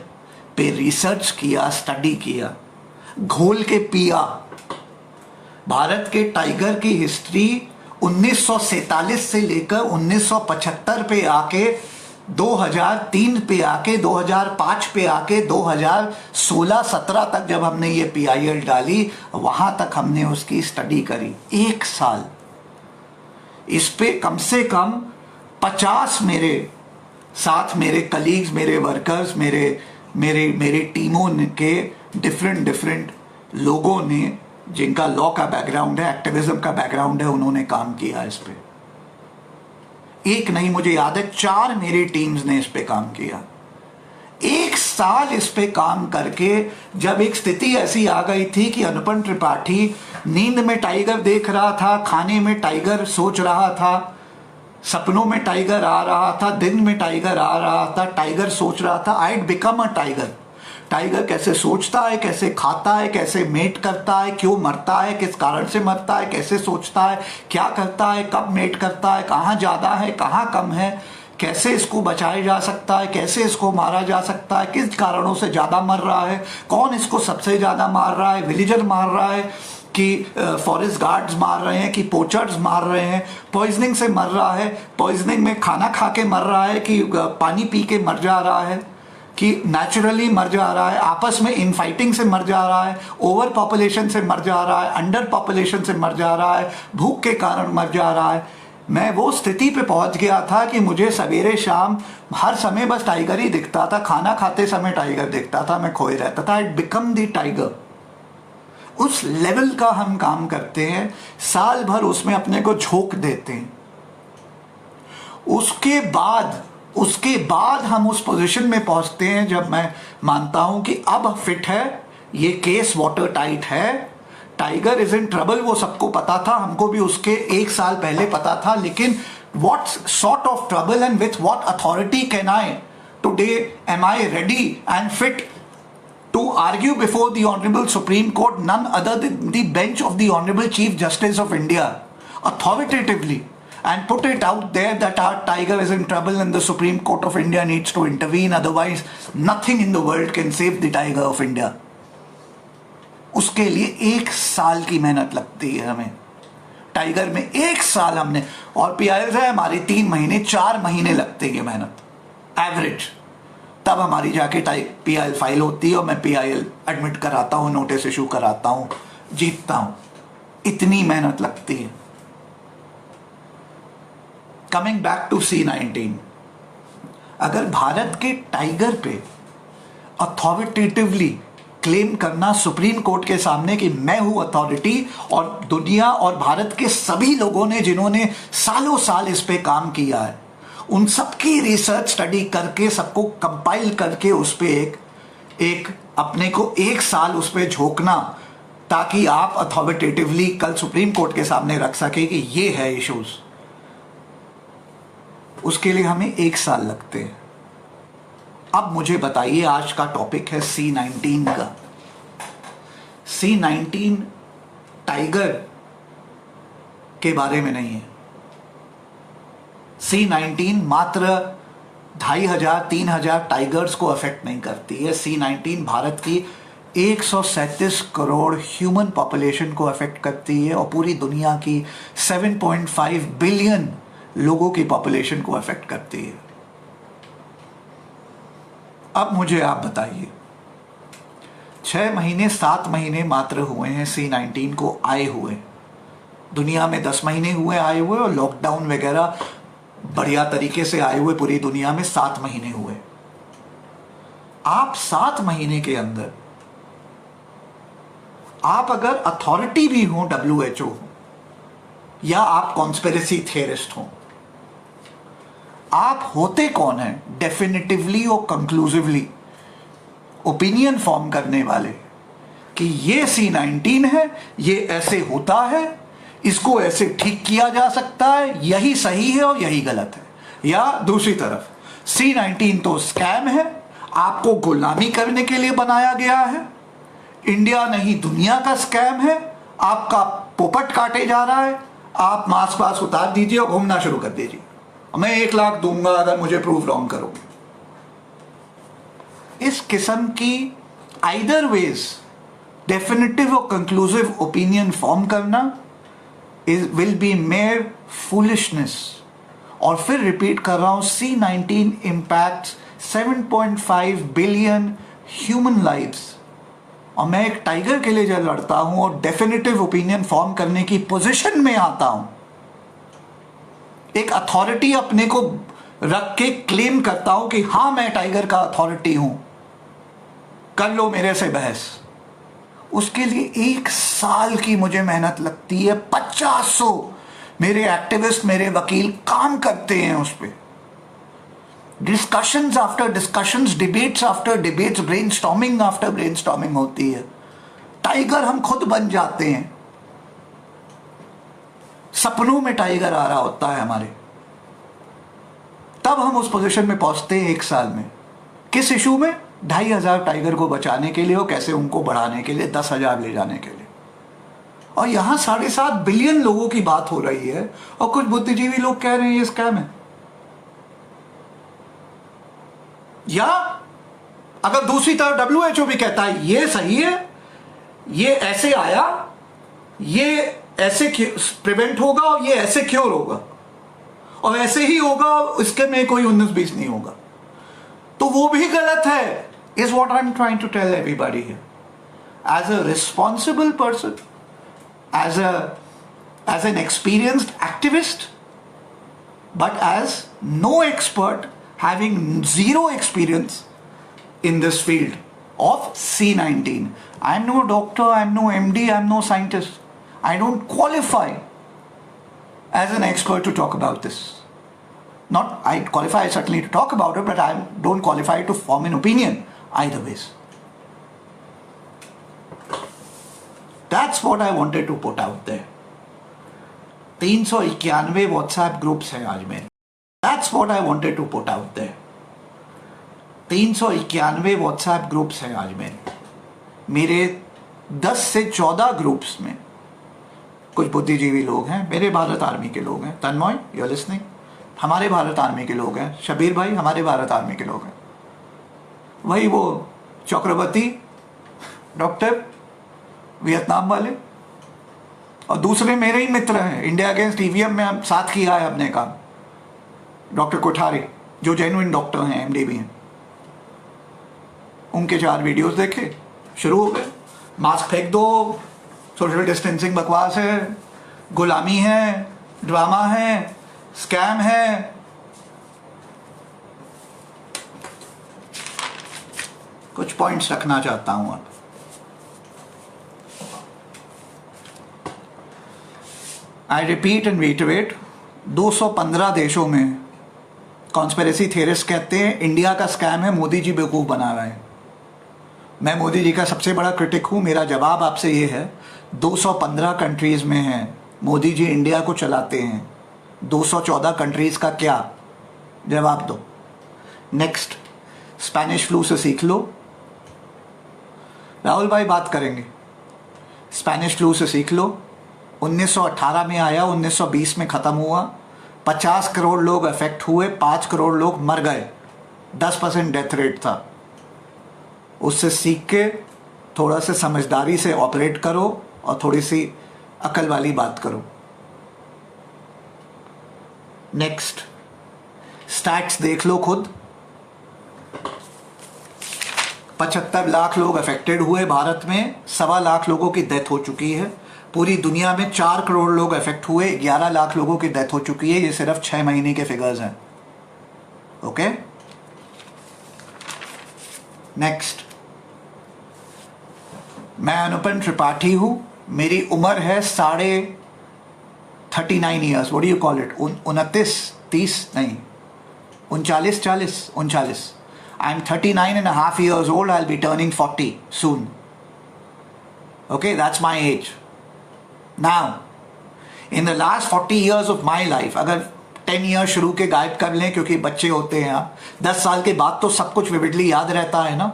पे रिसर्च किया, स्टडी किया, घोल के पिया। भारत के टाइगर की हिस्ट्री 1947 से लेकर 1975 पे आके 2003 पे आके 2005 पे आके 2016-17 तक जब हमने ये PIL डाली, वहां तक हमने उसकी स्टडी करी 1 साल। इस पे कम से कम 50 मेरे साथ, मेरे कलीग्स, मेरे वर्कर्स, मेरे टीमों के डिफरेंट लोगों ने, जिनका लॉ का बैकग्राउंड है, एक्टिविज्म का बैकग्राउंड है, उन्होंने काम किया इस पे। 1 नहीं, मुझे याद है 4 मेरी टीम्स ने इस पे काम किया। 1 साल इस पे काम करके जब एक स्थिति ऐसी आ गई थी कि अनुपम त्रिपाठी नींद में टाइगर देख रहा था, खाने में टाइगर सोच रहा था, सपनों में टाइगर आ रहा था, दिन में टाइगर आ रहा था, टाइगर सोच रहा था I had become a tiger. Tiger कैसे सोचता है, कैसे खाता है, कैसे मेट करता है, क्यों मरता है, किस कारण से मरता है, कैसे सोचता है, क्या करता है, कब मेट करता है, कहाँ ज़्यादा है, कहाँ कम है, कैसे इसको बचाया जा सकता है, कैसे इसको मारा जा सकता है, किस कारणों से ज़्यादा मर रहा है, कौन इसको सबसे ज़्यादा मार रहा है, विलेजर मार रहा है कि फॉरेस्ट गार्ड्स मार रहे हैं, कि पोचर्स मार रहे हैं, पॉइजनिंग से मर रहा है, पॉइजनिंग में खाना खा के मर रहा है, कि पानी पी के मर जा रहा है, कि नेचुरली मर जा रहा है, आपस में इनफाइटिंग से मर जा रहा है, ओवर पॉपुलेशन से मर जा रहा है, अंडर पॉपुलेशन से मर जा रहा है, भूख के कारण मर जा रहा है। मैं वो स्थिति पे पहुंच गया था कि मुझे सवेरे शाम हर समय बस टाइगर ही दिखता था, खाना खाते समय टाइगर दिखता था, मैं खोए रहता था। I become the tiger. उस लेवल का हम काम करते हैं, साल भर उसमें अपने को झोंक देते हैं। उसके बाद उसके बाद हम उस पोजीशन में पहुंचते हैं जब मैं मानता हूं कि अब फिट है, ये केस वाटर टाइट है, टाइगर इज इन ट्रबल। वो सबको पता था, हमको भी उसके 1 साल पहले पता था, लेकिन what sort of trouble and with what authority can I today, am I ready and fit to argue before the Honorable Supreme Court, none other than the bench of the Honorable Chief Justice of India, authoritatively, and put it out there that our tiger is in trouble and the Supreme Court of India needs to intervene, otherwise nothing in the world can save the tiger of India. उसके लिए 1 साल की मेहनत लगती है हमें, tiger में 1 साल हमने, और पीआईएल से हमारी 3 महीने 4 महीने लगते हैं मेहनत एवरेज, तब हमारी जाके पीआईएल फाइल होती है और मैं पीआईएल एडमिट कराता हूँ, नोटिस इशू कराता हूँ, जीतता हूँ। इतनी मेहनत लगती है। कमिंग बैक टू C-19, अगर भारत के टाइगर पे अथॉरिटेटिवली क्लेम करना सुप्रीम कोर्ट के सामने कि मैं हूं अथॉरिटी, और दुनिया और भारत के सभी लोगों ने जिन्होंने सालों साल इस पे काम किया है, उन सबकी रिसर्च स्टडी करके सबको कंपाइल करके उस पे एक अपने को 1 साल उस पे झोंकना, ताकि आप अथॉरिटेटिवली कल सुप्रीम कोर्ट के सामने रख सके कि ये है इश्यूज, उसके लिए हमें 1 साल लगते हैं। अब मुझे बताइए, आज का टॉपिक है C-19 का। C-19 टाइगर के बारे में नहीं है। C-19 मात्र 2500-3000 टाइगर्स को अफेक्ट नहीं करती है। C-19 भारत की 137 करोड़ ह्यूमन पॉपुलेशन को अफेक्ट करती है और पूरी दुनिया की 7.5 बिलियन लोगों की पॉपुलेशन को अफेक्ट करती है। अब मुझे आप बताइए, 6 महीने 7 महीने मात्र हुए हैं C-19 को आए हुए, दुनिया में 10 महीने हुए आए हुए, और लॉकडाउन वगैरह बढ़िया तरीके से आए हुए पूरी दुनिया में 7 महीने हुए। आप 7 महीने के अंदर आप अगर अथॉरिटी भी हो, WHO, या आप कॉन्स्पिरेसी थियरिस्ट हो, आप होते कौन हैं डेफिनेटिवली और कंक्लूसिवली ओपिनियन फॉर्म करने वाले कि ये C-19 है, ये ऐसे होता है, इसको ऐसे ठीक किया जा सकता है, यही सही है और यही गलत है। या दूसरी तरफ C-19 तो स्कैम है, आपको गुलामी करने के लिए बनाया गया है, इंडिया नहीं दुनिया का स्कैम है, आपका पोपट काटे जा रहा है, आप मास्क वास्क उतार दीजिए और घूमना शुरू कर दीजिए, मैं 1 लाख दूंगा अगर मुझे प्रूव रॉन्ग करोगे। इस किस्म की आइदर वेज डेफिनेटिव और कंक्लूसिव ओपिनियन फॉर्म करना विल बी मेयर फूलिशनेस। और फिर रिपीट कर रहा हूं, C-19 impacts 7.5 billion human lives, और मैं एक टाइगर के लिए जब लड़ता हूं और डेफिनेटिव ओपिनियन फॉर्म करने की पोजीशन में आता हूं, एक अथॉरिटी अपने को रख के क्लेम करता हूं कि हां मैं टाइगर का अथॉरिटी हूं, कर लो मेरे से बहस, उसके लिए 1 साल की मुझे मेहनत लगती है। 50 मेरे एक्टिविस्ट, मेरे वकील काम करते हैं उस पर, discussions after discussions, debates after debates, brainstorming after brainstorming होती है। टाइगर हम खुद बन जाते हैं, सपनों में टाइगर आ रहा होता है हमारे, तब हम उस पोजीशन में पहुंचते हैं 1 साल में। किस इशू में? 2500 टाइगर को बचाने के लिए और कैसे उनको बढ़ाने के लिए, 10,000 ले जाने के लिए। और यहां 7.5 बिलियन लोगों की बात हो रही है और कुछ बुद्धिजीवी लोग कह रहे हैं ये स्कैम है। या अगर दूसरी तरफ WHO भी कहता है ये सही है, ये ऐसे आया, ये ऐसे प्रिवेंट होगा और ये ऐसे क्योर होगा और ऐसे ही होगा, इसके में कोई 19-20 नहीं होगा, तो वो भी गलत है। Is what I am trying to tell everybody here, as a responsible person, as an experienced activist, but as no expert, having zero experience in this field of C-19. I'm no doctor, I'm no MD, I'm no scientist. I don't qualify as an expert to talk about this. Not I qualify certainly to talk about it, but I don't qualify to form an opinion either ways. That's what I wanted to put out there. 391 WhatsApp groups हैं आज मेरे. That's what I wanted to put out there. 391 WhatsApp groups हैं आज मेरे 10 से 14 groups में कुछ बुद्धिजीवी लोग हैं, मेरे भारत आर्मी के लोग हैं. तन्मय, यू लिसनिंग? हमारे भारत आर्मी के लोग हैं. शबीर भाई, हमारे भारत आर्मी के लोग हैं. वही वो चक्रवर्ती डॉक्टर वियतनाम वाले, और दूसरे मेरे ही मित्र हैं. इंडिया अगेंस्ट ईवीएम में हम साथ किया है अपने काम. डॉक्टर कोठारी जो जेन्युइन डॉक्टर हैं, एमडी भी हैं, उनके 4 वीडियोस देखे, शुरू हो गए. मास्क फेंक दो, सोशल डिस्टेंसिंग बकवास है, गुलामी है, ड्रामा है, स्कैम है. कुछ पॉइंट्स रखना चाहता हूं अब. आई रिपीट एंड रीटरेट, 215 देशों में कॉन्स्पिरेसी थियरिस्ट कहते हैं इंडिया का स्कैम है, मोदी जी बेवकूफ़ बना रहे हैं. मैं मोदी जी का सबसे बड़ा क्रिटिक हूं. मेरा जवाब आपसे ये है, 215 कंट्रीज में हैं, मोदी जी इंडिया को चलाते हैं. 214 कंट्रीज का क्या? जवाब दो. नेक्स्ट, स्पेनिश फ्लू से सीख लो. राहुल भाई बात करेंगे. स्पेनिश फ्लू से सीख लो. 1918 में आया, 1920 में ख़त्म हुआ. 50 करोड़ लोग अफेक्ट हुए, 5 करोड़ लोग मर गए, 10% डेथ रेट था. उससे सीख के थोड़ा सा समझदारी से ऑपरेट करो और थोड़ी सी अकल वाली बात करो. नेक्स्ट, स्टैट्स देख लो खुद. 75 लाख लोग अफेक्टेड हुए भारत में, 1.25 लाख लोगों की डेथ हो चुकी है. पूरी दुनिया में 4 करोड़ लोग अफेक्ट हुए, 11 लाख लोगों की डेथ हो चुकी है. ये सिर्फ 6 महीने के फिगर्स हैं. ओके, नेक्स्ट, मैं अनुपम त्रिपाठी हूं. मेरी उम्र है 39 years. What do you call it? 29 नहीं, 39. I am 39.5 years old. I'll be turning 40 soon. Okay, that's my age. Now, in the last 40 years of my life, अगर 10 years शुरू के गायब कर लें क्योंकि बच्चे होते हैं, 10 साल के बाद तो सब कुछ विविडली याद रहता है ना.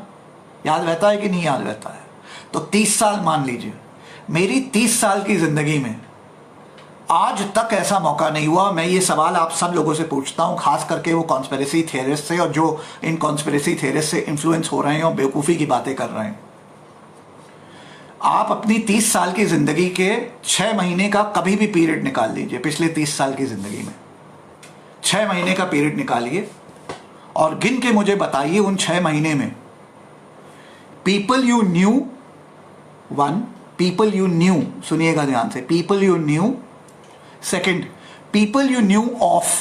याद रहता है कि नहीं याद रहता है? तो 30 साल मान लीजिए. मेरी 30 साल की जिंदगी में आज तक ऐसा मौका नहीं हुआ. मैं ये सवाल आप सब लोगों से पूछता हूं, खास करके वो कॉन्स्पिरेसी थियरिस्ट से, और जो इन कॉन्स्पिरेसी थियरिस्ट से इन्फ्लुएंस हो रहे हैं और बेवकूफ़ी की बातें कर रहे हैं. आप अपनी 30 साल की जिंदगी के 6 महीने का कभी भी पीरियड निकाल लीजिए. पिछले 30 साल की जिंदगी में 6 महीने का पीरियड निकालिए और गिन के मुझे बताइए उन 6 महीने में people you new, 1, people you new, सुनिएगा ध्यान से, people you new. Second, people you knew of.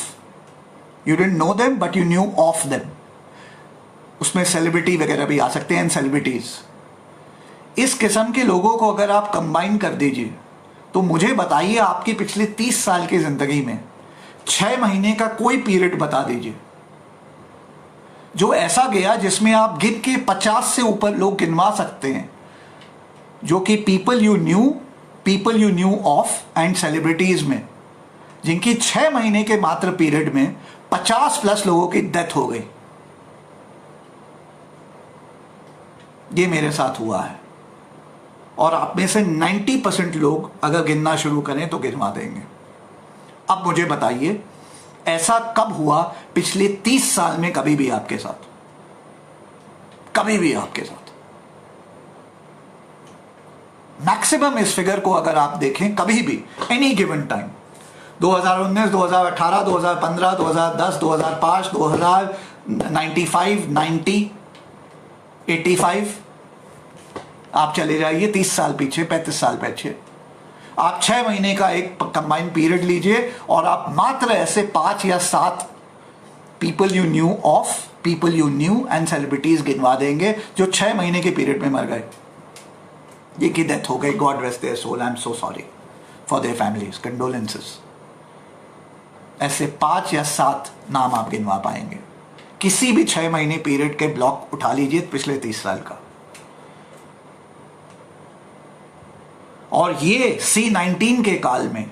You didn't know them, but you knew of them. उसमें सेलिब्रिटी वगैरह भी आ सकते हैं, सेलिब्रिटीज. इस किस्म के लोगों को अगर आप कंबाइन कर दीजिए तो मुझे बताइए आपकी पिछले 30 साल की जिंदगी में 6 महीने का कोई पीरियड बता दीजिए जो ऐसा गया जिसमें आप गिन के 50 से ऊपर लोग गिनवा सकते हैं जो कि people you knew of and celebrities में, जिनकी 6 महीने के मात्र पीरियड में 50+ लोगों की डेथ हो गई. ये मेरे साथ हुआ है और आप में से 90% लोग अगर गिनना शुरू करें तो गिनवा देंगे. अब मुझे बताइए ऐसा कब हुआ पिछले 30 साल में? कभी भी आपके साथ, कभी भी आपके साथ. मैक्सिमम इस फिगर को अगर आप देखें कभी भी, एनी गिवन टाइम, 2019, 2018, 2015, 2010, 2005, 2095, 90, 85, आप चले जाइए 30 साल पीछे, 35 साल पीछे. आप 6 महीने का एक कंबाइंड पीरियड लीजिए और आप मात्र ऐसे 5 या 7 people you knew of, people you knew and celebrities गिनवा देंगे जो 6 महीने के पीरियड में मर गए. ये की डेथ हो गई. God rest their soul. I am so sorry for their families, condolences. ऐसे 5 या 7 नाम आप गिनवा पाएंगे। किसी भी 6 महीने पीरियड के ब्लॉक उठा लीजिए पिछले 30 साल का, और ये C19 के काल में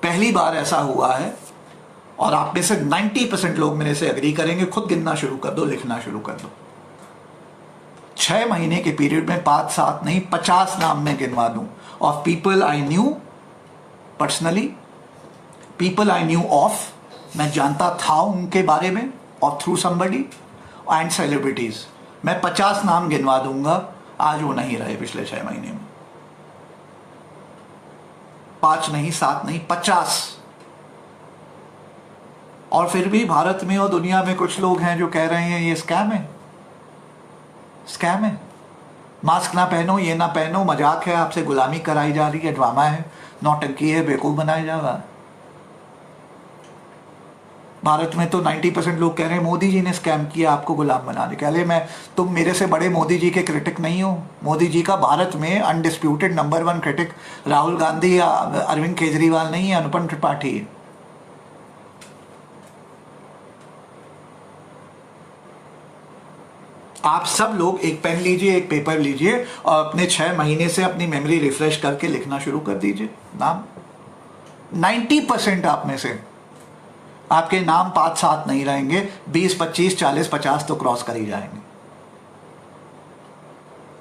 पहली बार ऐसा हुआ है। और आप में से 90% लोग मेरे से एग्री करेंगे। खुद गिनना शुरू कर दो, लिखना शुरू कर दो। 6 महीने के पीरियड में 5, 7 नहीं 50 नाम मैं गिनवा दूं of people I knew personally, people I knew of, मैं जानता था उनके बारे में, और थ्रू समबडी, एंड सेलिब्रिटीज। मैं 50 नाम गिनवा दूंगा, आज वो नहीं रहे पिछले 6 महीने में। 5 नहीं, 7 नहीं, 50। और फिर भी भारत में और दुनिया में कुछ लोग हैं जो कह रहे हैं ये स्कैम है, स्कैम है, मास्क ना पहनो, ये ना पहनो, मजाक है, आपसे गुलामी कराई जा रही है, ड्रामा है, नौटंकी है, बेवकूफ बनाया जा रहा है। भारत में तो 90% लोग कह रहे हैं मोदी जी ने स्कैम किया आपको गुलाम बनाने के लिए। तुम मेरे से बड़े मोदी जी के क्रिटिक नहीं हो। मोदी जी का भारत में undisputed number 1 critic Rahul Gandhi या अरविंद केजरीवाल नहीं है, अनुपम त्रिपाठी है। आप सब लोग एक पेन लीजिए, एक पेपर लीजिए और अपने 6 महीने से अपनी मेमोरी रिफ्रेश करके लिखना शुरू कर दीजिए नाम। 90% आप में से आपके नाम 5, 7 नहीं रहेंगे, 20, 25, 40, 50 तो क्रॉस कर ही जाएंगे।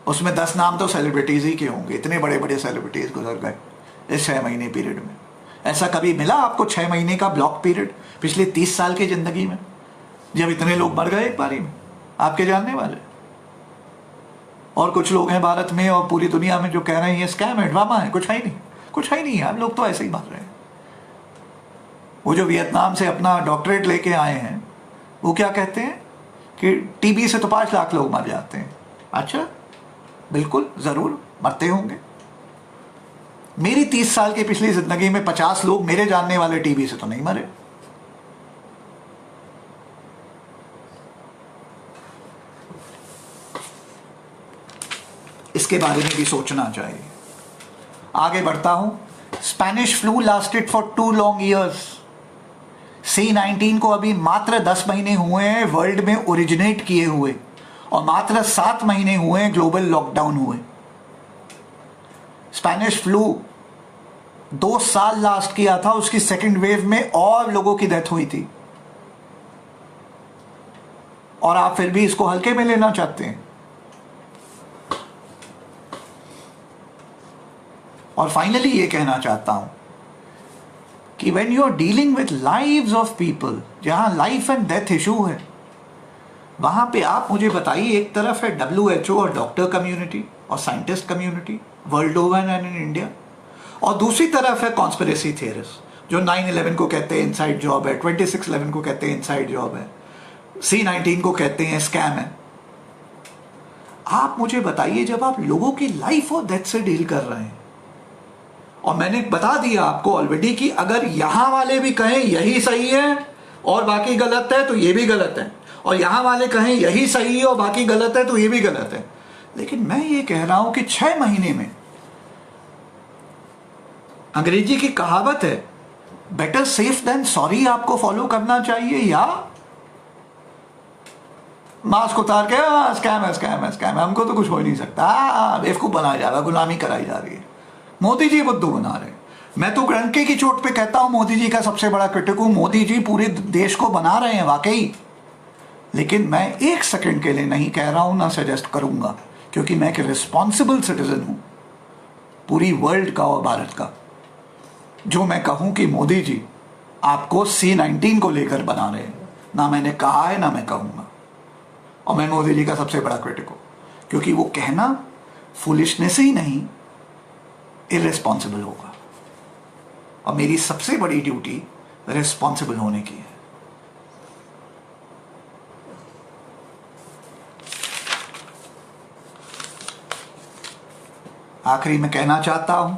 उसमें 10 नाम तो सेलिब्रिटीज ही के होंगे। इतने बड़े बड़े सेलिब्रिटीज गुजर गए इस 6 महीने पीरियड में। ऐसा कभी मिला आपको 6 महीने का ब्लॉक पीरियड पिछले 30 साल की जिंदगी में, जब इतने लोग मर गए एक बारी में आपके जानने वाले? और कुछ लोग हैं भारत में और पूरी दुनिया में जो कह रहे हैं ये स्कैम है, ड्रामा है, कुछ है ही नहीं, कुछ है ही नहीं। आप लोग तो ऐसे ही मार रहे हैं। वो जो वियतनाम से अपना डॉक्टरेट लेके आए हैं वो क्या कहते हैं कि टीबी से तो 5 लाख लोग मर जाते हैं। अच्छा, बिल्कुल जरूर मरते होंगे। मेरी 30 साल की पिछली जिंदगी में 50 लोग मेरे जानने वाले टीबी से तो नहीं मरे। इसके बारे में भी सोचना चाहिए। आगे बढ़ता हूं। Spanish flu lasted for 2 long years. C19 को अभी मात्र 10 महीने हुए हैं वर्ल्ड में ओरिजिनेट किए हुए, और मात्र 7 महीने हुए हैं ग्लोबल लॉकडाउन हुए। स्पेनिश फ्लू 2 साल लास्ट किया था, उसकी सेकेंड वेव में और लोगों की डेथ हुई थी, और आप फिर भी इसको हल्के में लेना चाहते हैं। और फाइनली ये कहना चाहता हूं कि when you are dealing with lives of people, जहां लाइफ एंड डेथ इशू है, वहां पे आप मुझे बताइए, एक तरफ है WHO और डॉक्टर कम्युनिटी और scientist community world over and in India, और दूसरी तरफ है कॉन्स्पिरेसी थियरिस्ट जो 9/11 को कहते हैं इनसाइड जॉब है, 26/11 को कहते हैं इनसाइड जॉब है, C19 को कहते हैं स्कैम है। आप मुझे बताइए, जब आप लोगों की लाइफ और डेथ से डील कर रहे हैं, और मैंने बता दिया आपको ऑलरेडी कि अगर यहां वाले भी कहें यही सही है और बाकी गलत है तो ये भी गलत है, और यहां वाले कहें यही सही है और बाकी गलत है तो ये भी गलत है। लेकिन मैं ये कह रहा हूं कि 6 महीने में, अंग्रेजी की कहावत है बेटर सेफ देन सॉरी, आपको फॉलो करना चाहिए, या मास्क उतार के स्कैम है, स्कैम है, स्कैम है, हमको तो कुछ हो ही नहीं सकता, बेवकूफ बनाया जा रहा है, गुलामी कराई जा रही है, मोदी जी बुद्धू बना रहे। मैं तो डंके की चोट पे कहता हूं मोदी जी का सबसे बड़ा क्रिटिक हूं। मोदी जी पूरे देश को बना रहे हैं वाकई, लेकिन मैं 1 सेकंड के लिए नहीं कह रहा हूं, ना सजेस्ट करूंगा, क्योंकि मैं एक रिस्पॉन्सिबल सिटीजन हूं पूरी वर्ल्ड का और भारत का, जो मैं कहूं कि मोदी जी आपको C19 को लेकर बना रहे हैं। ना मैंने कहा है ना मैं कहूंगा, और मैं मोदी जी का सबसे बड़ा क्रिटिक हूं, क्योंकि वो कहना फुलिशनेस ही नहीं, इररिस्पॉन्सिबल होगा, और मेरी सबसे बड़ी ड्यूटी रिस्पॉन्सिबल होने की है। आखिरी में कहना चाहता हूं,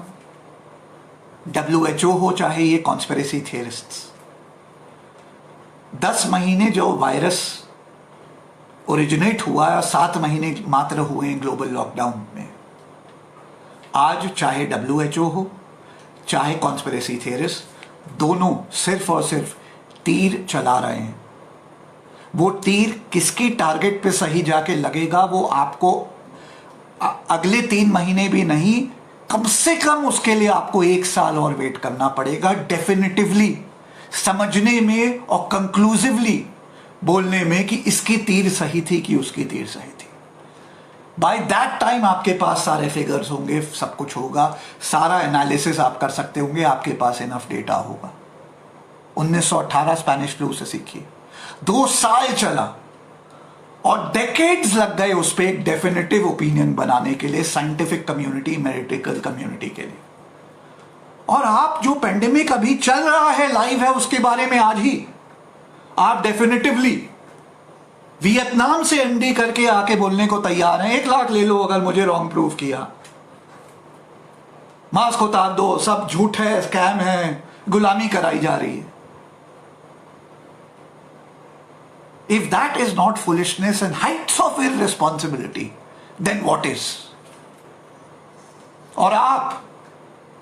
WHO हो चाहे ये कॉन्स्पिरेसी थियरिस्ट्स, 10 महीने जो वायरस ओरिजिनेट हुआ है, 7 महीने मात्र हुए हैं ग्लोबल लॉकडाउन में। आज चाहे WHO हो चाहे कॉन्स्पिरेसी थियरिस्ट, दोनों सिर्फ और सिर्फ तीर चला रहे हैं। वो तीर किसकी टारगेट पे सही जाके लगेगा वो आपको अगले 3 महीने भी नहीं, कम से कम उसके लिए आपको 1 साल और वेट करना पड़ेगा डेफिनेटिवली समझने में और कंक्लूसिवली बोलने में कि इसकी तीर सही थी कि उसकी तीर सही थी। बाय दैट टाइम आपके पास सारे फिगर्स होंगे, सब कुछ होगा, सारा एनालिसिस आप कर सकते होंगे, आपके पास इनफ डेटा होगा। 1918 स्पेनिश फ्लू से सीखिए, 2 साल चला और डेकेड्स लग गए उस पर एक डेफिनेटिव ओपिनियन बनाने के लिए, साइंटिफिक कम्युनिटी, मेडिकल कम्युनिटी के लिए। और आप जो पेंडेमिक अभी चल रहा है, लाइव है, उसके बारे में आज ही आप डेफिनेटिवली वियतनाम से एमडी करके आके बोलने को तैयार हैं, 1 लाख ले लो अगर मुझे रॉन्ग प्रूफ किया, मास्क उतार दो, सब झूठ है, स्कैम है, गुलामी कराई जा रही है। If that is not foolishness and heights of irresponsibility, then what is? और आप,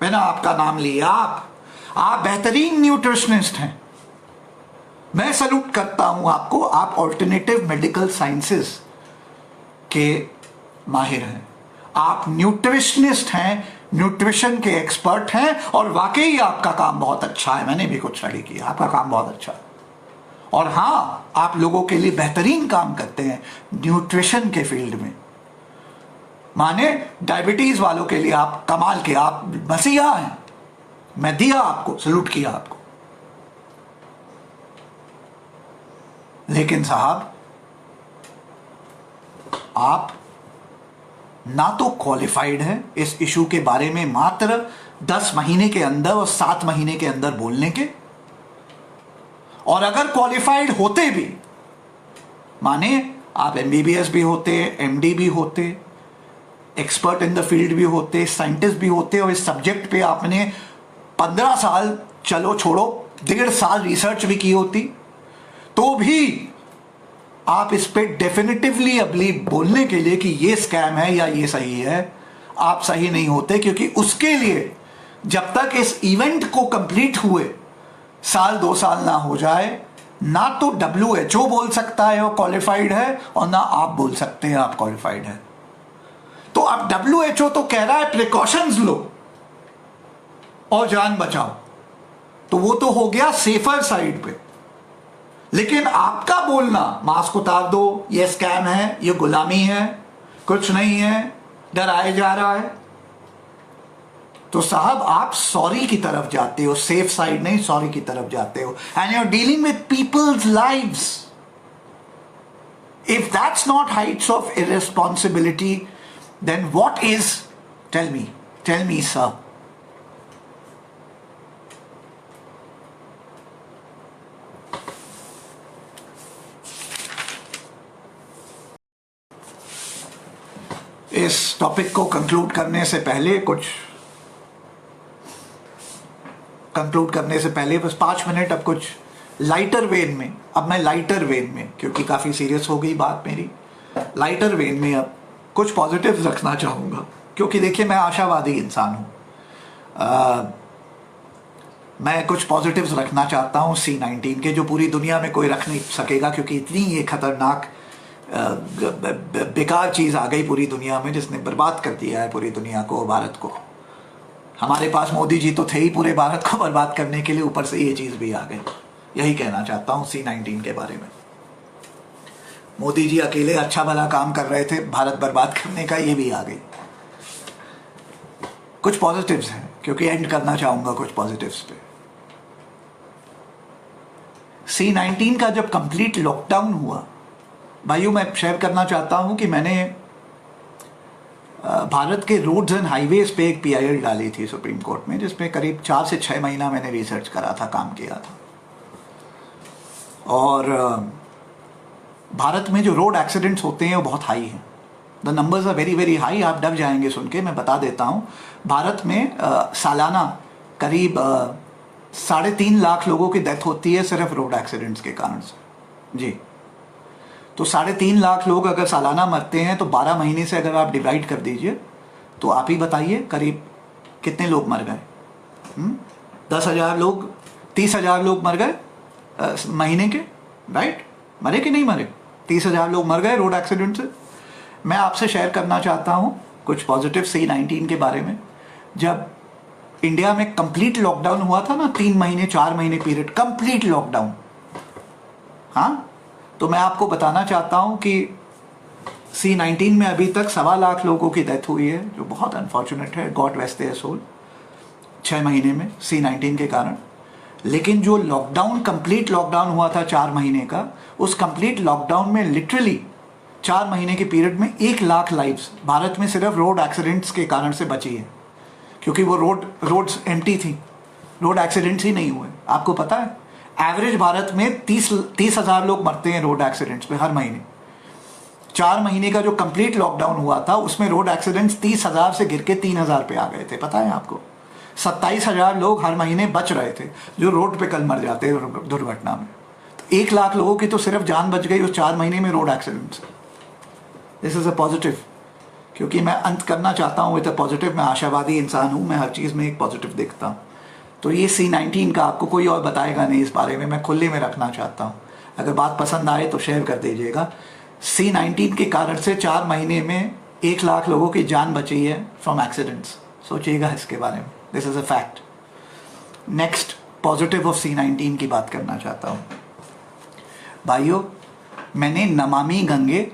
मैंने आपका नाम लिया, आप बेहतरीन न्यूट्रिशनिस्ट हैं, मैं सल्यूट करता हूं आपको। आप ऑल्टरनेटिव मेडिकल साइंसेस के माहिर हैं, आप न्यूट्रिशनिस्ट हैं, न्यूट्रिशन के एक्सपर्ट हैं, और वाकई आपका काम बहुत अच्छा है। मैंने भी कुछ स्टडी किया, आपका काम बहुत अच्छा है। और हां, आप लोगों के लिए बेहतरीन काम करते हैं न्यूट्रिशन के फील्ड में, माने डायबिटीज वालों के लिए आप कमाल के, आप मसीहा हैं। मैं दिया आपको, सल्यूट किया आपको। लेकिन साहब, आप ना तो क्वालिफाइड हैं इस इशू के बारे में मात्र 10 महीने के अंदर और 7 महीने के अंदर बोलने के, और अगर क्वालिफाइड होते भी, माने आप एमबीबीएस भी होते, एमडी भी होते, एक्सपर्ट इन द फील्ड भी होते, साइंटिस्ट भी होते, और इस सब्जेक्ट पे आपने 15 साल, चलो छोड़ो 1.5 साल रिसर्च भी की होती, तो भी आप इस पे डेफिनेटिवली अभी बोलने के लिए कि ये स्कैम है या ये सही है, आप सही नहीं होते। क्योंकि उसके लिए जब तक इस इवेंट को कंप्लीट हुए 1-2 साल ना हो जाए, ना तो WHO बोल सकता है वो क्वालिफाइड है, और ना आप बोल सकते हैं आप क्वालिफाइड है। तो अब WHO तो कह रहा है प्रिकॉशंस लो और जान बचाओ, तो वो तो हो गया सेफर साइड पे। लेकिन आपका बोलना, मास्क उतार दो, ये स्कैम है, ये गुलामी है, कुछ नहीं है, डराया जा रहा है, तो साहब आप सॉरी की तरफ जाते हो, सेफ साइड नहीं, सॉरी की तरफ जाते हो। And you are dealing with people's lives. If that's not heights of irresponsibility, then what is? Tell me sir. इस टॉपिक को कंक्लूड करने से पहले बस 5 मिनट अब कुछ लाइटर वेन में, अब मैं लाइटर वेन में, क्योंकि काफ़ी सीरियस हो गई बात मेरी, लाइटर वेन में अब कुछ पॉजिटिव्स रखना चाहूँगा। क्योंकि देखिए, मैं आशावादी इंसान हूँ, मैं कुछ पॉजिटिव्स रखना चाहता हूँ C-19 के, जो पूरी दुनिया में कोई रख नहीं सकेगा, क्योंकि इतनी ये खतरनाक बेकार चीज़ आ गई पूरी दुनिया में, जिसने बर्बाद कर दिया है पूरी दुनिया को, भारत को। हमारे पास मोदी जी तो थे ही पूरे भारत को बर्बाद करने के लिए, ऊपर से ये चीज़ भी आ गई। यही कहना चाहता हूँ C-19 के बारे में। मोदी जी अकेले अच्छा भला काम कर रहे थे भारत बर्बाद करने का, ये भी आ गई। कुछ पॉजिटिव्स हैं, क्योंकि एंड करना चाहूँगा कुछ पॉजिटिव्स पे। C-19 का जब कंप्लीट लॉकडाउन हुआ, भाइयों, मैं शेयर करना चाहता हूं कि मैंने भारत के रोड्स एंड हाईवेज पे एक PIL डाली थी सुप्रीम कोर्ट में, जिसमें करीब 4 से 6 महीना मैंने रिसर्च करा था, काम किया था। और भारत में जो रोड एक्सीडेंट्स होते हैं वो बहुत हाई हैं, the numbers are very very high. आप डर जाएंगे सुन के, मैं बता देता हूं। भारत में सालाना करीब 3.5 लाख लोगों की डेथ होती है सिर्फ रोड एक्सीडेंट्स के कारण से। जी, तो 3.5 लाख लोग अगर सालाना मरते हैं, तो 12 महीने से अगर आप डिवाइड कर दीजिए, तो आप ही बताइए करीब कितने लोग मर गए। 10,000 लोग 30,000 लोग मर गए महीने के, राइट? मरे कि नहीं मरे? 30,000 लोग मर गए रोड एक्सीडेंट से। मैं आपसे शेयर करना चाहता हूँ कुछ पॉजिटिव C-19 के बारे में। जब इंडिया में कंप्लीट लॉकडाउन हुआ था ना, 3 महीने 4 महीने पीरियड कंप्लीट लॉकडाउन, हाँ, तो मैं आपको बताना चाहता हूँ कि C-19 में अभी तक 1.25 लाख लोगों की डेथ हुई है, जो बहुत अनफॉर्चुनेट है। God rest their soul. 6 महीने में C-19 के कारण। लेकिन जो लॉकडाउन कंप्लीट लॉकडाउन हुआ था 4 महीने का, उस कंप्लीट लॉकडाउन में लिटरली 4 महीने के पीरियड में 1 लाख लाइव्स भारत में सिर्फ रोड एक्सीडेंट्स के कारण से बची है, क्योंकि वो रोड्स एम्प्टी थी, रोड एक्सीडेंट्स ही नहीं हुए। आपको पता है एवरेज भारत में 30,000 लोग मरते हैं रोड एक्सीडेंट्स में हर महीने। 4 महीने का जो कंप्लीट लॉकडाउन हुआ था उसमें रोड एक्सीडेंट्स 30,000 से गिर के 3,000 पे आ गए थे। पता है आपको? 27,000 लोग हर महीने बच रहे थे जो रोड पे कल मर जाते हैं दुर्घटना में। तो 1 लाख लोगों की तो सिर्फ जान बच गई उस 4 महीने में रोड एक्सीडेंट से। दिस इज अ पॉजिटिव, क्योंकि मैं अंत करना चाहता हूँ विद अ पॉजिटिव। मैं आशावादी इंसान हूँ, मैं हर चीज़ में एक पॉजिटिव देखता हूँ। तो ये C-19 का आपको कोई और बताएगा नहीं इस बारे में, मैं खुले में रखना चाहता हूँ। अगर बात पसंद आए तो शेयर कर दीजिएगा। C-19 के कारण से 4 महीने में 1 लाख लोगों की जान बची है फ्रॉम एक्सीडेंट्स। सोचिएगा इसके बारे में। This is a fact. Next positive of C-19 की बात करना चाहता हूँ। भाइयों, मैंने नमामि गंगे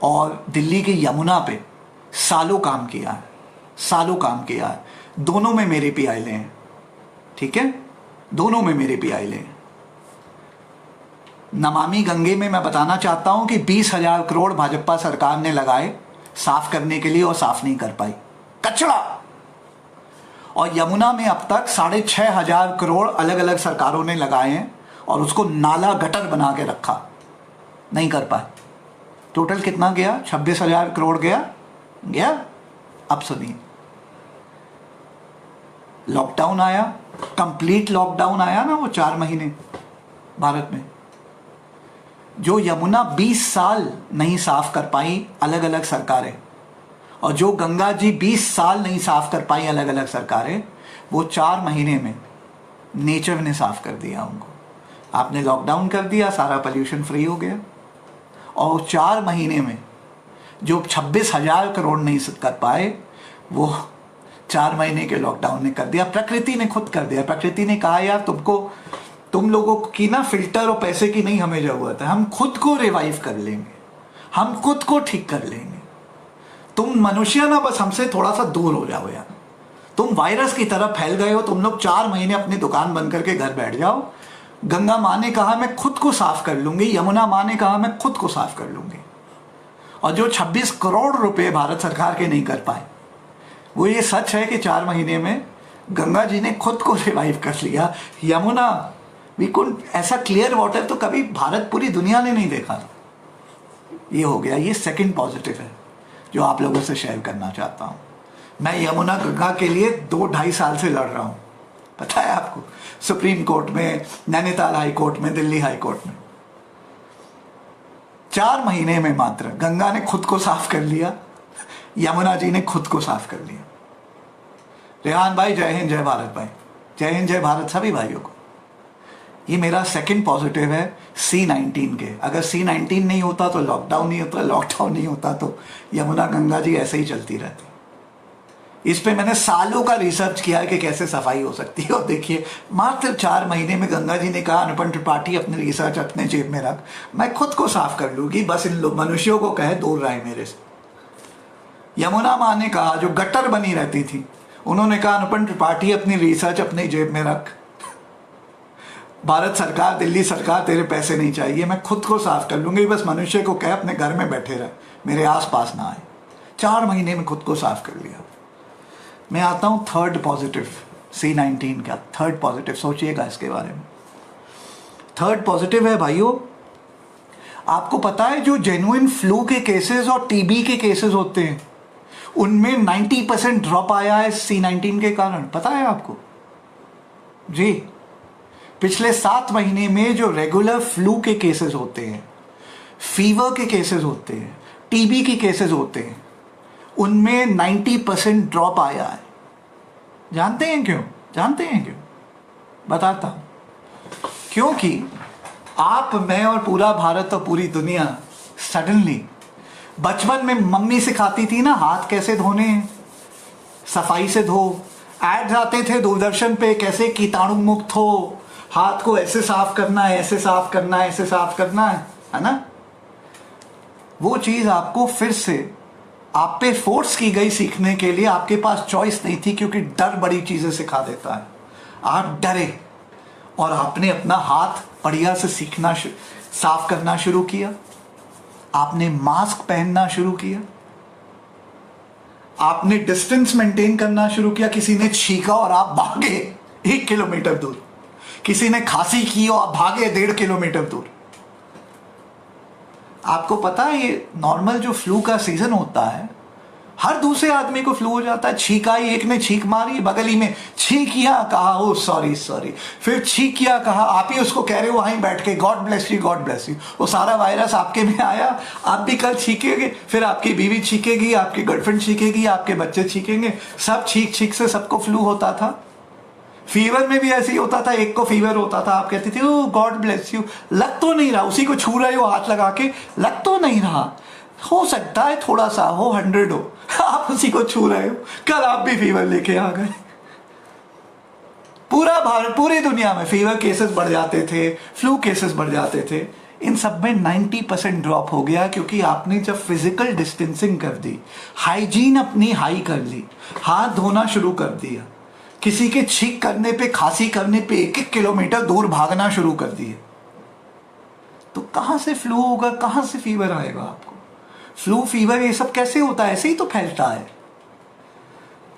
और दिल्ली की यमुना पे सालों काम किया है, सालों काम किया है। दोनों में मेरे PIL हैं, ठीक है? दोनों में मेरे PIL हैं। नमामि गंगे में मैं बताना चाहता हूं कि 20,000 करोड़ भाजपा सरकार ने लगाए साफ करने के लिए और साफ नहीं कर पाई, कचरा। और यमुना में अब तक 6,500 करोड़ अलग अलग सरकारों ने लगाए हैं और उसको नाला गटर बना के रखा, नहीं कर पाए। टोटल कितना गया? 26,000 करोड़ गया। अब सुनिए, लॉकडाउन आया, कंप्लीट लॉकडाउन आया ना, वो 4 महीने भारत में, जो यमुना 20 साल नहीं साफ कर पाई अलग अलग सरकारें, और जो गंगा जी 20 साल नहीं साफ कर पाई अलग अलग सरकारें, वो 4 महीने में नेचर ने साफ कर दिया उनको। आपने लॉकडाउन कर दिया, सारा पोल्यूशन फ्री हो गया। और 4 महीने में जो 26,000 करोड़ नहीं कर पाए, वो 4 महीने के लॉकडाउन ने कर दिया। प्रकृति ने खुद कर दिया। प्रकृति ने कहा यार तुम लोगों की ना फिल्टर और पैसे की नहीं हमें जरूरत है, हम खुद को रिवाइव कर लेंगे, हम खुद को ठीक कर लेंगे। तुम मनुष्य ना बस हमसे थोड़ा सा दूर हो जाओ यार। तुम वायरस की तरह फैल गए हो, तुम लोग 4 महीने अपनी दुकान बंद करके घर बैठ जाओ। गंगा माँ ने कहा मैं खुद को साफ कर लूंगी, यमुना माँ ने कहा मैं खुद को साफ कर लूंगी। और जो 26 करोड़ रुपए भारत सरकार के नहीं कर पाए, वो ये सच है कि 4 महीने में गंगा जी ने खुद को रिवाइव कर लिया। यमुना वी कुड, ऐसा क्लियर वाटर तो कभी भारत पूरी दुनिया ने नहीं देखा। ये हो गया। ये सेकंड पॉजिटिव है जो आप लोगों से शेयर करना चाहता हूँ। मैं यमुना गंगा के लिए 2-2.5 साल से लड़ रहा हूँ, पता है आपको, सुप्रीम कोर्ट में, नैनीताल हाई कोर्ट में, दिल्ली हाई कोर्ट में। 4 महीने में मात्र गंगा ने खुद को साफ कर लिया, यमुना जी ने खुद को साफ कर लिया। रेहान भाई जय हिंद, जय भारत भाई, जय हिंद, जय भारत सभी भाइयों को। ये मेरा सेकंड पॉजिटिव है C-19 के। अगर C-19 नहीं होता तो लॉकडाउन नहीं होता, लॉकडाउन नहीं होता तो यमुना गंगा जी ऐसे ही चलती रहती। इस पे मैंने सालों का रिसर्च किया है कि कैसे सफाई हो सकती है। और देखिए मात्र 4 महीने में गंगा जी ने कहा अनुपम त्रिपाठी अपनी रिसर्च अपने जेब में रख, मैं खुद को साफ कर लूंगी, बस इन मनुष्यों को कहे दूर रहे मेरे से। यमुना माँ ने कहा, जो गटर बनी रहती थी, उन्होंने कहा अनुपम त्रिपाठी अपनी रिसर्च अपनी जेब में रख, भारत सरकार, दिल्ली सरकार तेरे पैसे नहीं चाहिए, मैं खुद को साफ कर लूंगी, बस मनुष्य को कह अपने घर में बैठे रहे, मेरे आसपास ना आए। 4 महीने में खुद को साफ कर लिया। मैं आता हूं थर्ड पॉजिटिव C-19 का। थर्ड पॉजिटिव सोचिएगा इसके बारे में। थर्ड पॉजिटिव है भाइयों, आपको पता है जो जेन्युइन फ्लू के केसेस और टीबी के केसेस होते हैं, उनमें 90% ड्रॉप आया है C-19 के कारण। पता है आपको जी? पिछले 7 महीने में जो रेगुलर फ्लू के केसेस होते हैं, फीवर के केसेस होते हैं, टीबी के केसेस होते हैं, उनमें 90% ड्रॉप आया है। जानते हैं क्यों? जानते हैं क्यों? बताता हूं। क्योंकि आप, मैं और पूरा भारत और पूरी दुनिया सडनली, बचपन में मम्मी सिखाती थी ना हाथ कैसे धोने हैं, सफाई से धो, एड्स आते थे दूरदर्शन पे कैसे कीटाणु मुक्त हो, हाथ को ऐसे साफ करना है, ऐसे साफ करना है, ऐसे साफ करना है ना। वो चीज आपको फिर से आप पे फोर्स की गई सीखने के लिए, आपके पास चॉइस नहीं थी, क्योंकि डर बड़ी चीजें सिखा देता है। आप डरे और आपने अपना हाथ बढ़िया से सीखना, साफ करना शुरू किया। आपने मास्क पहनना शुरू किया, आपने डिस्टेंस मेंटेन करना शुरू किया। किसी ने छींका और आप भागे 1 किलोमीटर दूर, किसी ने खांसी की और आप भागे 1.5 किलोमीटर दूर। आपको पता है ये नॉर्मल जो फ्लू का सीजन होता है, हर दूसरे आदमी को फ्लू हो जाता है। छींकाई, एक ने छींक मारी, बगली में छींकिया, कहा ओ सॉरी सॉरी, फिर छींकिया, कहा, आप ही उसको कह रहे हो वहीं बैठ के God bless you, God bless you. वो सारा वायरस आपके में आया, आप भी कल छींकेंगे, फिर आपकी बीवी छींकेगी, आपकी गर्लफ्रेंड छींकेगी, आपके बच्चे छींकेंगे, सब छींक छींक से सबको फ्लू होता था। फीवर में भी ऐसे ही होता था, एक को फीवर होता था, आप कहते थे ओ गॉड ब्लेस यू, लग तो नहीं रहा, उसी को छू रहे हो हाथ लगा के, लग तो नहीं रहा, हो सकता है थोड़ा सा हो, 100 हो, आप उसी को छू रहे हो, कल आप भी फीवर लेके आ गए। पूरा भारत, पूरी दुनिया में फीवर केसेस बढ़ जाते थे, फ्लू केसेस बढ़ जाते थे। इन सब में 90% ड्रॉप हो गया, क्योंकि आपने जब फिजिकल डिस्टेंसिंग कर दी, हाइजीन अपनी हाई कर ली, हाथ धोना शुरू कर दिया, किसी के छींक करने पे, खांसी करने पे 1-1 किलोमीटर दूर भागना शुरू कर दिए, तो कहां से फ्लू होगा, कहां से फीवर आएगा आपको? फ्लू, फीवर, ये सब कैसे होता है? ऐसे ही तो फैलता है।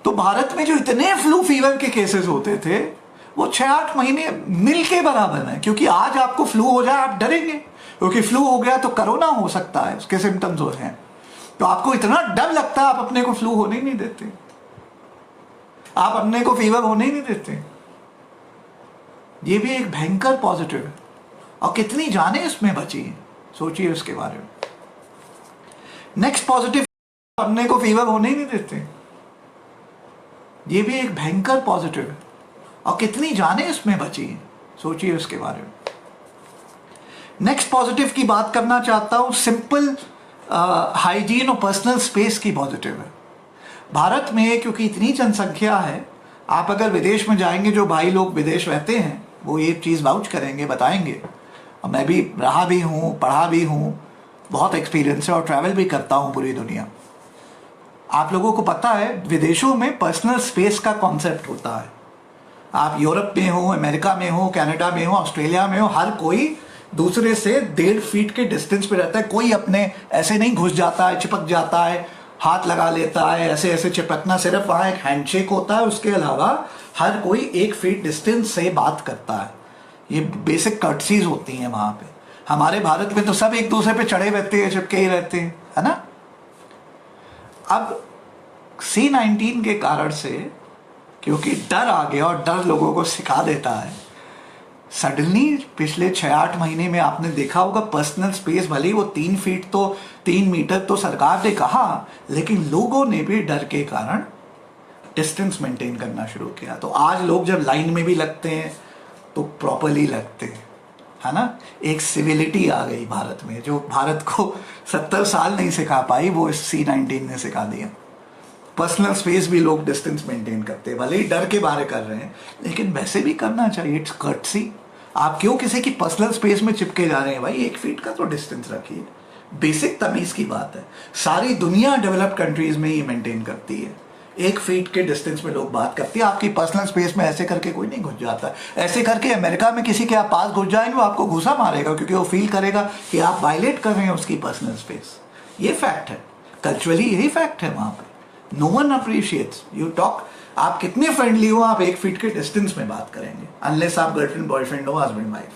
तो भारत में जो इतने फ्लू फीवर के केसेस होते थे, वो 6-8 महीने मिल के बराबर है। क्योंकि आज आपको फ्लू हो जाए आप डरेंगे, क्योंकि फ्लू हो गया तो कोरोना हो सकता है, उसके सिम्टम्स हो रहे हैं, तो आपको इतना डर लगता है, आप अपने को फ्लू होने नहीं देते, आप अपने को फीवर होने ही नहीं देते। ये भी एक भयंकर पॉजिटिव है, और कितनी जाने इसमें बची हैं, सोचिए उसके बारे में। नेक्स्ट पॉजिटिव, अपने को फीवर होने ही नहीं देते, ये भी एक भयंकर पॉजिटिव है, और कितनी जाने इसमें बची हैं, सोचिए उसके बारे में। नेक्स्ट पॉजिटिव की बात करना चाहता हूं, सिंपल हाइजीन और पर्सनल स्पेस की पॉजिटिव है। भारत में क्योंकि इतनी जनसंख्या है, आप अगर विदेश में जाएंगे, जो भाई लोग विदेश रहते हैं वो ये चीज़ वाउच करेंगे, बताएंगे, और मैं भी रहा भी हूँ, पढ़ा भी हूँ, बहुत एक्सपीरियंस है, और ट्रैवल भी करता हूँ पूरी दुनिया। आप लोगों को पता है विदेशों में पर्सनल स्पेस का कॉन्सेप्ट होता है। आप यूरोप में हो, अमेरिका में हो, कनाडा में हो, ऑस्ट्रेलिया में हो, हर कोई दूसरे से 1.5 फीट के डिस्टेंस पे रहता है। कोई अपने ऐसे नहीं घुस जाता है, चिपक जाता है, हाथ लगा लेता है, ऐसे ऐसे चिपकना, सिर्फ वहाँ एक हैंडशेक होता है, उसके अलावा हर कोई 1 फीट डिस्टेंस से बात करता है। ये बेसिक कर्टसीज होती हैं वहाँ पे। हमारे भारत में तो सब एक दूसरे पे चढ़े रहते हैं, चिपके ही रहते हैं, है ना। अब C-19 के कारण से, क्योंकि डर आ गया और डर लोगों को सिखा देता है, सडनली पिछले 6-8 महीने में आपने देखा होगा पर्सनल स्पेस, भले ही वो 3 फीट तो 3 मीटर तो सरकार ने कहा, लेकिन लोगों ने भी डर के कारण डिस्टेंस मेंटेन करना शुरू किया। तो आज लोग जब लाइन में भी लगते हैं तो प्रॉपरली लगते हैं, है ना। एक सिविलिटी आ गई भारत में, जो भारत को 70 साल नहीं सिखा पाई, वो इस C-19 ने सिखा दिया। पर्सनल स्पेस भी लोग डिस्टेंस मेंटेन करते हैं, भले ही डर के बारे कर रहे हैं, लेकिन वैसे भी करना चाहिए, इट्स कर्टसी। आप क्यों किसी की पर्सनल स्पेस में चिपके जा रहे हैं? भाई 1 फीट का तो डिस्टेंस रखिए, बेसिक तमीज की बात है। सारी दुनिया डेवलप्ड कंट्रीज में ये मेंटेन करती है, 1 फीट के डिस्टेंस में लोग बात करते हैं। आपकी पर्सनल स्पेस में ऐसे करके कोई नहीं घुस जाता। ऐसे करके अमेरिका में किसी के आप पास घुस जाएंगे, वो आपको घुसा मारेगा, क्योंकि वो फील करेगा कि आप वायलेट कर रहे हैं उसकी पर्सनल स्पेस। ये फैक्ट है, कल्चरली यही फैक्ट है वहां पे। No one appreciates you talk. आप कितने फ्रेंडली हो, आप 1 फीट के डिस्टेंस में बात करेंगे, अनलेस आप गर्लफ्रेंड बॉयफ्रेंड हो, हस्बैंड वाइफ।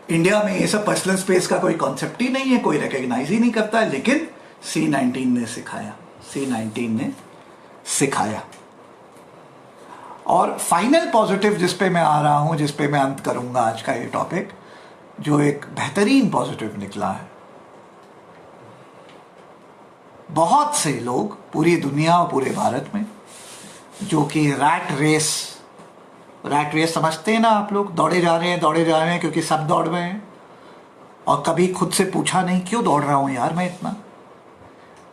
इंडिया में ये सब पर्सनल स्पेस का कोई कॉन्सेप्ट ही नहीं है, कोई रिकॉग्नाइज ही नहीं करता है, लेकिन C-19 ने सिखाया, C-19 ने सिखाया। और फाइनल पॉजिटिव जिस पे मैं आ रहा हूं, जिस पे मैं अंत करूंगा आज का ये टॉपिक, जो एक बेहतरीन पॉजिटिव निकला है, बहुत से लोग पूरी दुनिया और पूरे भारत में जो कि रैट रेस रैट रेस समझते हैं ना आप लोग, दौड़े जा रहे हैं क्योंकि सब दौड़ रहे हैं, और कभी खुद से पूछा नहीं क्यों दौड़ रहा हूं यार मैं इतना।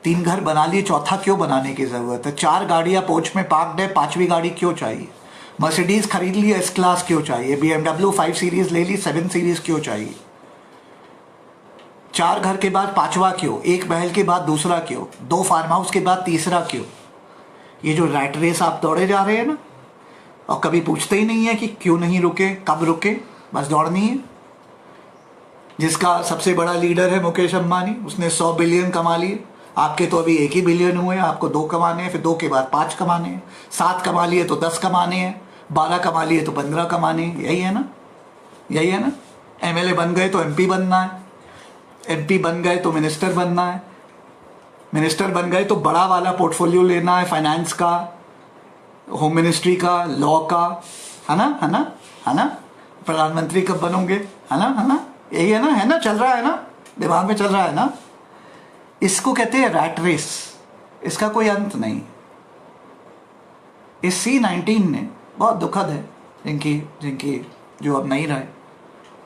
3 घर बना लिए, चौथा क्यों बनाने की जरूरत है? 4 गाड़ियां पोर्च में पार्क्ड है, 5वीं गाड़ी क्यों चाहिए? मर्सिडीज खरीद ली, एस क्लास क्यों चाहिए? BMW 5 सीरीज ले ली, 7 सीरीज क्यों चाहिए? 4 घर के बाद 5वां क्यों? 1 महल के बाद दूसरा क्यों? 2 फार्म हाउस के बाद तीसरा क्यों? ये जो रैट रेस आप दौड़े जा रहे हैं ना, और कभी पूछते ही नहीं है कि क्यों नहीं रुके, कब रुके, बस दौड़नी है। जिसका सबसे बड़ा लीडर है मुकेश अंबानी, उसने 100 बिलियन कमा लिए, आपके तो अभी 1 ही बिलियन हुए, आपको 2 कमाने हैं, फिर 2 के बाद 5 कमाने हैं, 7 कमा लिए तो 10 कमाने हैं, 12 कमा लिए तो 15 कमाने हैं। यही है ना, यही है ना। MLA बन गए तो MP बनना है, MP बन गए तो मिनिस्टर बनना है, मिनिस्टर बन गए तो बड़ा वाला पोर्टफोलियो लेना है, फाइनेंस का, होम मिनिस्ट्री का, लॉ का, है ना, है ना, है ना। प्रधानमंत्री कब बनोगे, है ना, है ना, यही है ना, है ना, चल रहा है ना, दिमाग में चल रहा है ना। इसको कहते हैं रैट रेस, इसका कोई अंत नहीं। इस C19 ने, बहुत दुखद है जिनकी जिनकी जो अब नहीं रहे,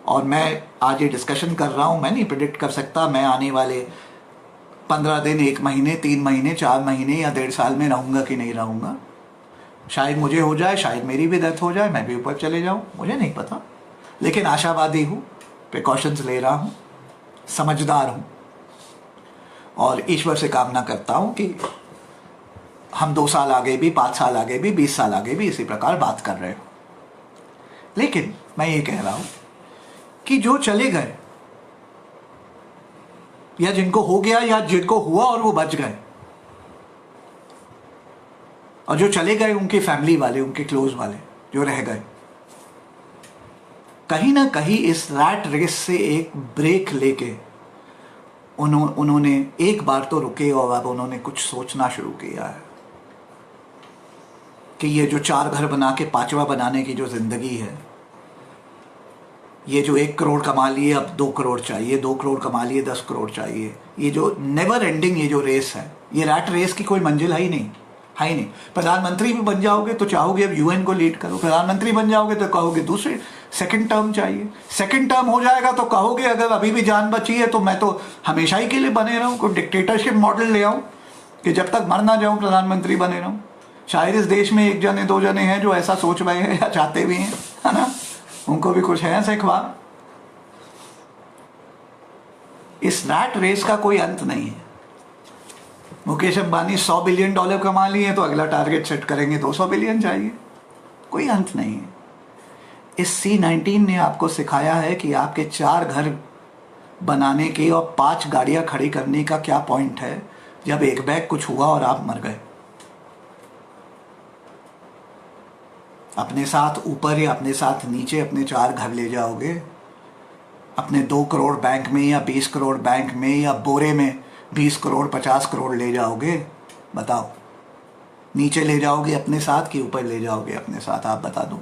और मैं आज ये डिस्कशन कर रहा हूँ, मैं नहीं प्रिडिक्ट कर सकता मैं आने वाले 15 दिन, 1 महीने, 3 महीने, 4 महीने या 1.5 साल में रहूँगा कि नहीं रहूँगा। शायद मुझे हो जाए, शायद मेरी भी डेथ हो जाए, मैं भी ऊपर चले जाऊँ, मुझे नहीं पता, लेकिन आशावादी हूँ, प्रिकॉशंस ले रहा हूँ, समझदार हूँ, और ईश्वर से कामना करता हूँ कि हम 2 साल आगे भी, 5 साल आगे भी, 20 साल आगे भी इसी प्रकार बात कर रहे हो। लेकिन मैं ये कह रहा हूँ कि जो चले गए, या जिनको हो गया या जिनको हुआ और वो बच गए, और जो चले गए उनके फैमिली वाले, उनके क्लोज वाले जो रह गए, कहीं ना कहीं इस रैट रेस से एक ब्रेक लेके उन्होंने एक बार तो रुके, और अब उन्होंने कुछ सोचना शुरू किया है कि ये जो 4 घर बना के 5वां बनाने की जो जिंदगी है, ये जो 1 करोड़ कमा लिए अब 2 करोड़ चाहिए, 2 करोड़ कमा लिए 10 करोड़ चाहिए, ये जो नेवर एंडिंग ये जो रेस है, ये रैट रेस की कोई मंजिल है ही नहीं, है ही नहीं। प्रधानमंत्री भी बन जाओगे तो चाहोगे अब UN को लीड करो, प्रधानमंत्री बन जाओगे तो कहोगे दूसरे सेकंड टर्म चाहिए, सेकंड टर्म हो जाएगा तो कहोगे अगर अभी भी जान बची है तो मैं तो हमेशा ही के लिए बने रहूं, कोई डिक्टेटरशिप मॉडल ले आऊं कि जब तक मर ना जाऊं प्रधानमंत्री बने रहूं। शायद इस देश में 1 जने 2 जने हैं जो ऐसा सोच रहे हैं या चाहते भी हैं, है ना, उनको भी कुछ है ऐसे ख्वाब। इस रैट रेस का कोई अंत नहीं है। मुकेश अंबानी $100 बिलियन कमा लिए तो अगला टारगेट सेट करेंगे 200 बिलियन चाहिए, कोई अंत नहीं है। इस C19 ने आपको सिखाया है कि आपके 4 घर बनाने के और 5 गाड़ियां खड़ी करने का क्या पॉइंट है जब एक बैग कुछ हुआ और आप मर गए। अपने साथ ऊपर या अपने साथ नीचे अपने 4 घर ले जाओगे, अपने 2 करोड़ बैंक में या 20 करोड़ बैंक में, या बोरे में 20 करोड़ 50 करोड़ ले जाओगे? बताओ, नीचे ले जाओगे अपने साथ कि ऊपर ले जाओगे अपने साथ? आप बता दो।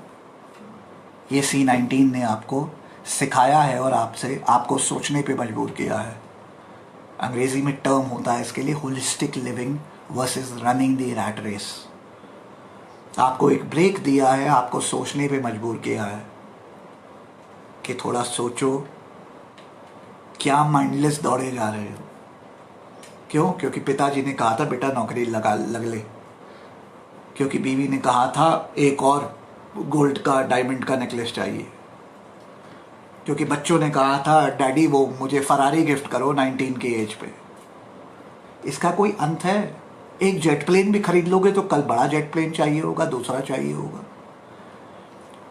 ये C19 ने आपको सिखाया है और आपको सोचने पे मजबूर किया है। अंग्रेजी में टर्म होता है इसके लिए, holistic living versus running the rat race. आपको एक ब्रेक दिया है, आपको सोचने पे मजबूर किया है कि थोड़ा सोचो, क्या माइंडलेस दौड़े जा रहे हो? क्यों? क्योंकि पिताजी ने कहा था बेटा नौकरी लग ले, क्योंकि बीवी ने कहा था एक और गोल्ड का, डायमंड का नेकलेस चाहिए, क्योंकि बच्चों ने कहा था डैडी वो मुझे फरारी गिफ्ट करो 19 की एज पे। इसका कोई अंत है? एक जेट प्लेन भी खरीद लोगे तो कल बड़ा जेट प्लेन चाहिए होगा, दूसरा चाहिए होगा।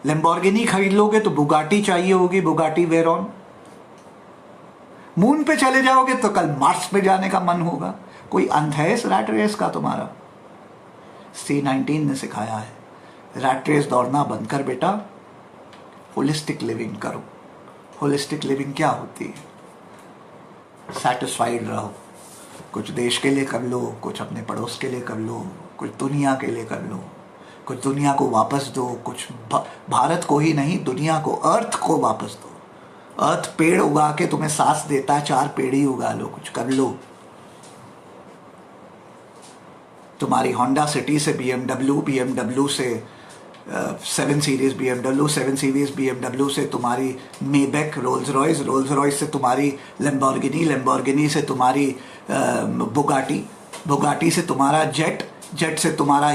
लैम्बोर्गिनी खरीद लोगे तो बुगाटी चाहिए होगी, बुगाटी वेरॉन। मून पे चले जाओगे तो कल मार्स पे जाने का मन होगा। कोई अंत है इस रैट रेस का तुम्हारा? C19 ने सिखाया है, रैट रेस दौड़ना बंद कर बेटा, होलिस्टिक लिविंग करो। होलिस्टिक लिविंग क्या होती है? सेटिस्फाइड रहो, कुछ देश के लिए कर लो, कुछ अपने पड़ोस के लिए कर लो, कुछ दुनिया के लिए कर लो, कुछ दुनिया को वापस दो, कुछ भारत को ही नहीं दुनिया को, अर्थ को वापस दो। अर्थ पेड़ उगा के तुम्हें सांस देता है, 4 पेड़ ही उगा लो, कुछ कर लो। तुम्हारी होंडा सिटी से BMW से 7 सीरीज BMW, 7 सीरीज BMW से तुम्हारी मेबेक, रोल्स रॉयस से तुम्हारी लैम्बोर्गिनी से तुम्हारी बुगाटी से तुम्हारा जेट से तुम्हारा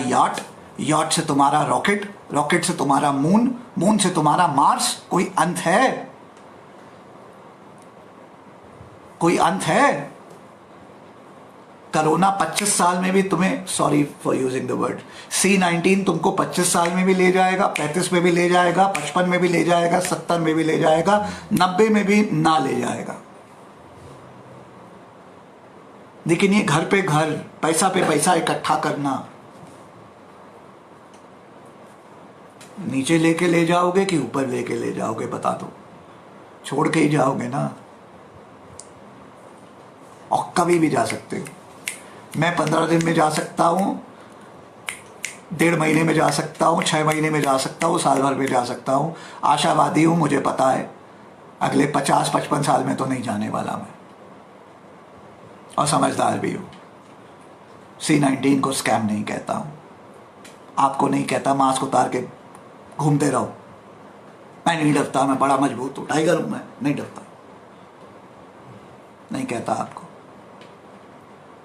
याट से तुम्हारा रॉकेट से तुम्हारा मून से तुम्हारा मार्स। कोई अंत है? कोई अंत है? कोरोना 25 साल में भी तुम्हें, sorry for using the word, C-19 तुमको 25 साल में भी ले जाएगा, 35 में भी ले जाएगा, 55 में भी ले जाएगा, 70 में भी ले जाएगा, 90 में भी ना ले जाएगा। लेकिन ये घर पे घर, पैसा पे पैसा इकट्ठा करना, नीचे लेके ले जाओगे कि ऊपर लेके ले जाओगे? बता दो। छोड़ के ही जाओगे ना, और कभी भी जा सकते हो। मैं 15 दिन में जा सकता हूँ, 1.5 महीने में जा सकता हूँ, 6 महीने में जा सकता हूँ, साल भर में जा सकता हूँ। आशावादी हूँ, मुझे पता है अगले 50-55 साल में तो नहीं जाने वाला मैं, और समझदार भी हूँ। C-19 को स्कैम नहीं कहता हूँ, आपको नहीं कहता। मास्क उतार के घूमते रहो, मैं नहीं डरता, मैं बड़ा मजबूत हूँ, टाइगर हूँ, मैं नहीं डरता, नहीं कहता आपको,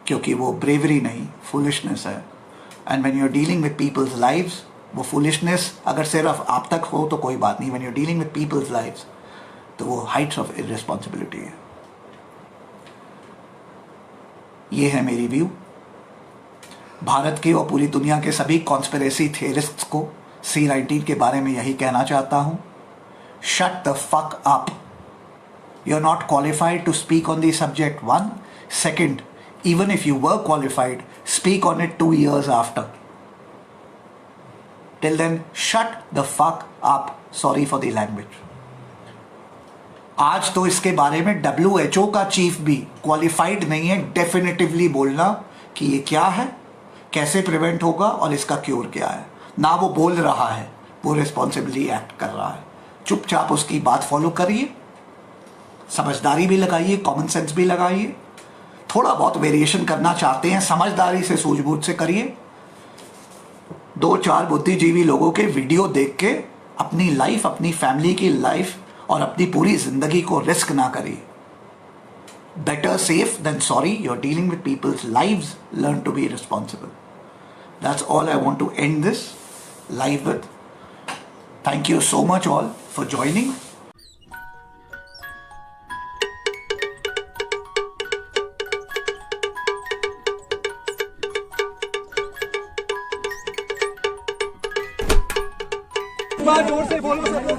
क्योंकि वो ब्रेवरी नहीं, फुलिशनेस है। And when you are dealing with people's lives, वो फुलिशनेस अगर सिर्फ आप तक हो तो कोई बात नहीं, when you are dealing with people's lives तो वो हाइट्स ऑफ इररिस्पॉन्सिबिलिटी है। ये है मेरी व्यू। भारत के और पूरी दुनिया के सभी कॉन्स्पिरेसी थियरिस्ट्स को C-19 के बारे में यही कहना चाहता हूं, shut the fuck up. You are not qualified to speak on the subject, 1. Second, even if you were qualified, speak on it 2 years after. Till then, shut the fuck up. Sorry for the language. आज तो इसके बारे में WHO का chief भी qualified नहीं है definitively बोलना कि ये क्या है, कैसे प्रिवेंट होगा और इसका क्योर क्या है। ना वो बोल रहा है, वो रिस्पॉन्सिबली एक्ट कर रहा है। चुपचाप उसकी बात फॉलो करिए, समझदारी भी लगाइए, कॉमन सेंस भी लगाइए। थोड़ा बहुत वेरिएशन करना चाहते हैं, समझदारी से, सूझबूझ से करिए। 2-4 बुद्धिजीवी लोगों के वीडियो देख के अपनी लाइफ, अपनी फैमिली की लाइफ और अपनी पूरी जिंदगी को रिस्क ना करिए। Better safe than sorry. You are dealing with people's lives, learn to be responsible. That's all I want to end this live with. Thank you so much all for joining. जोर से बोलो सब लोग।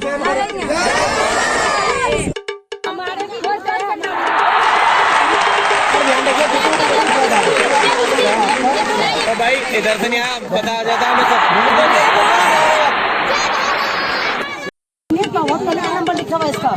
तो भाई इधर से नहीं आया, पता आ जाता है सब। बहुत नंबर लिखा हुआ इसका।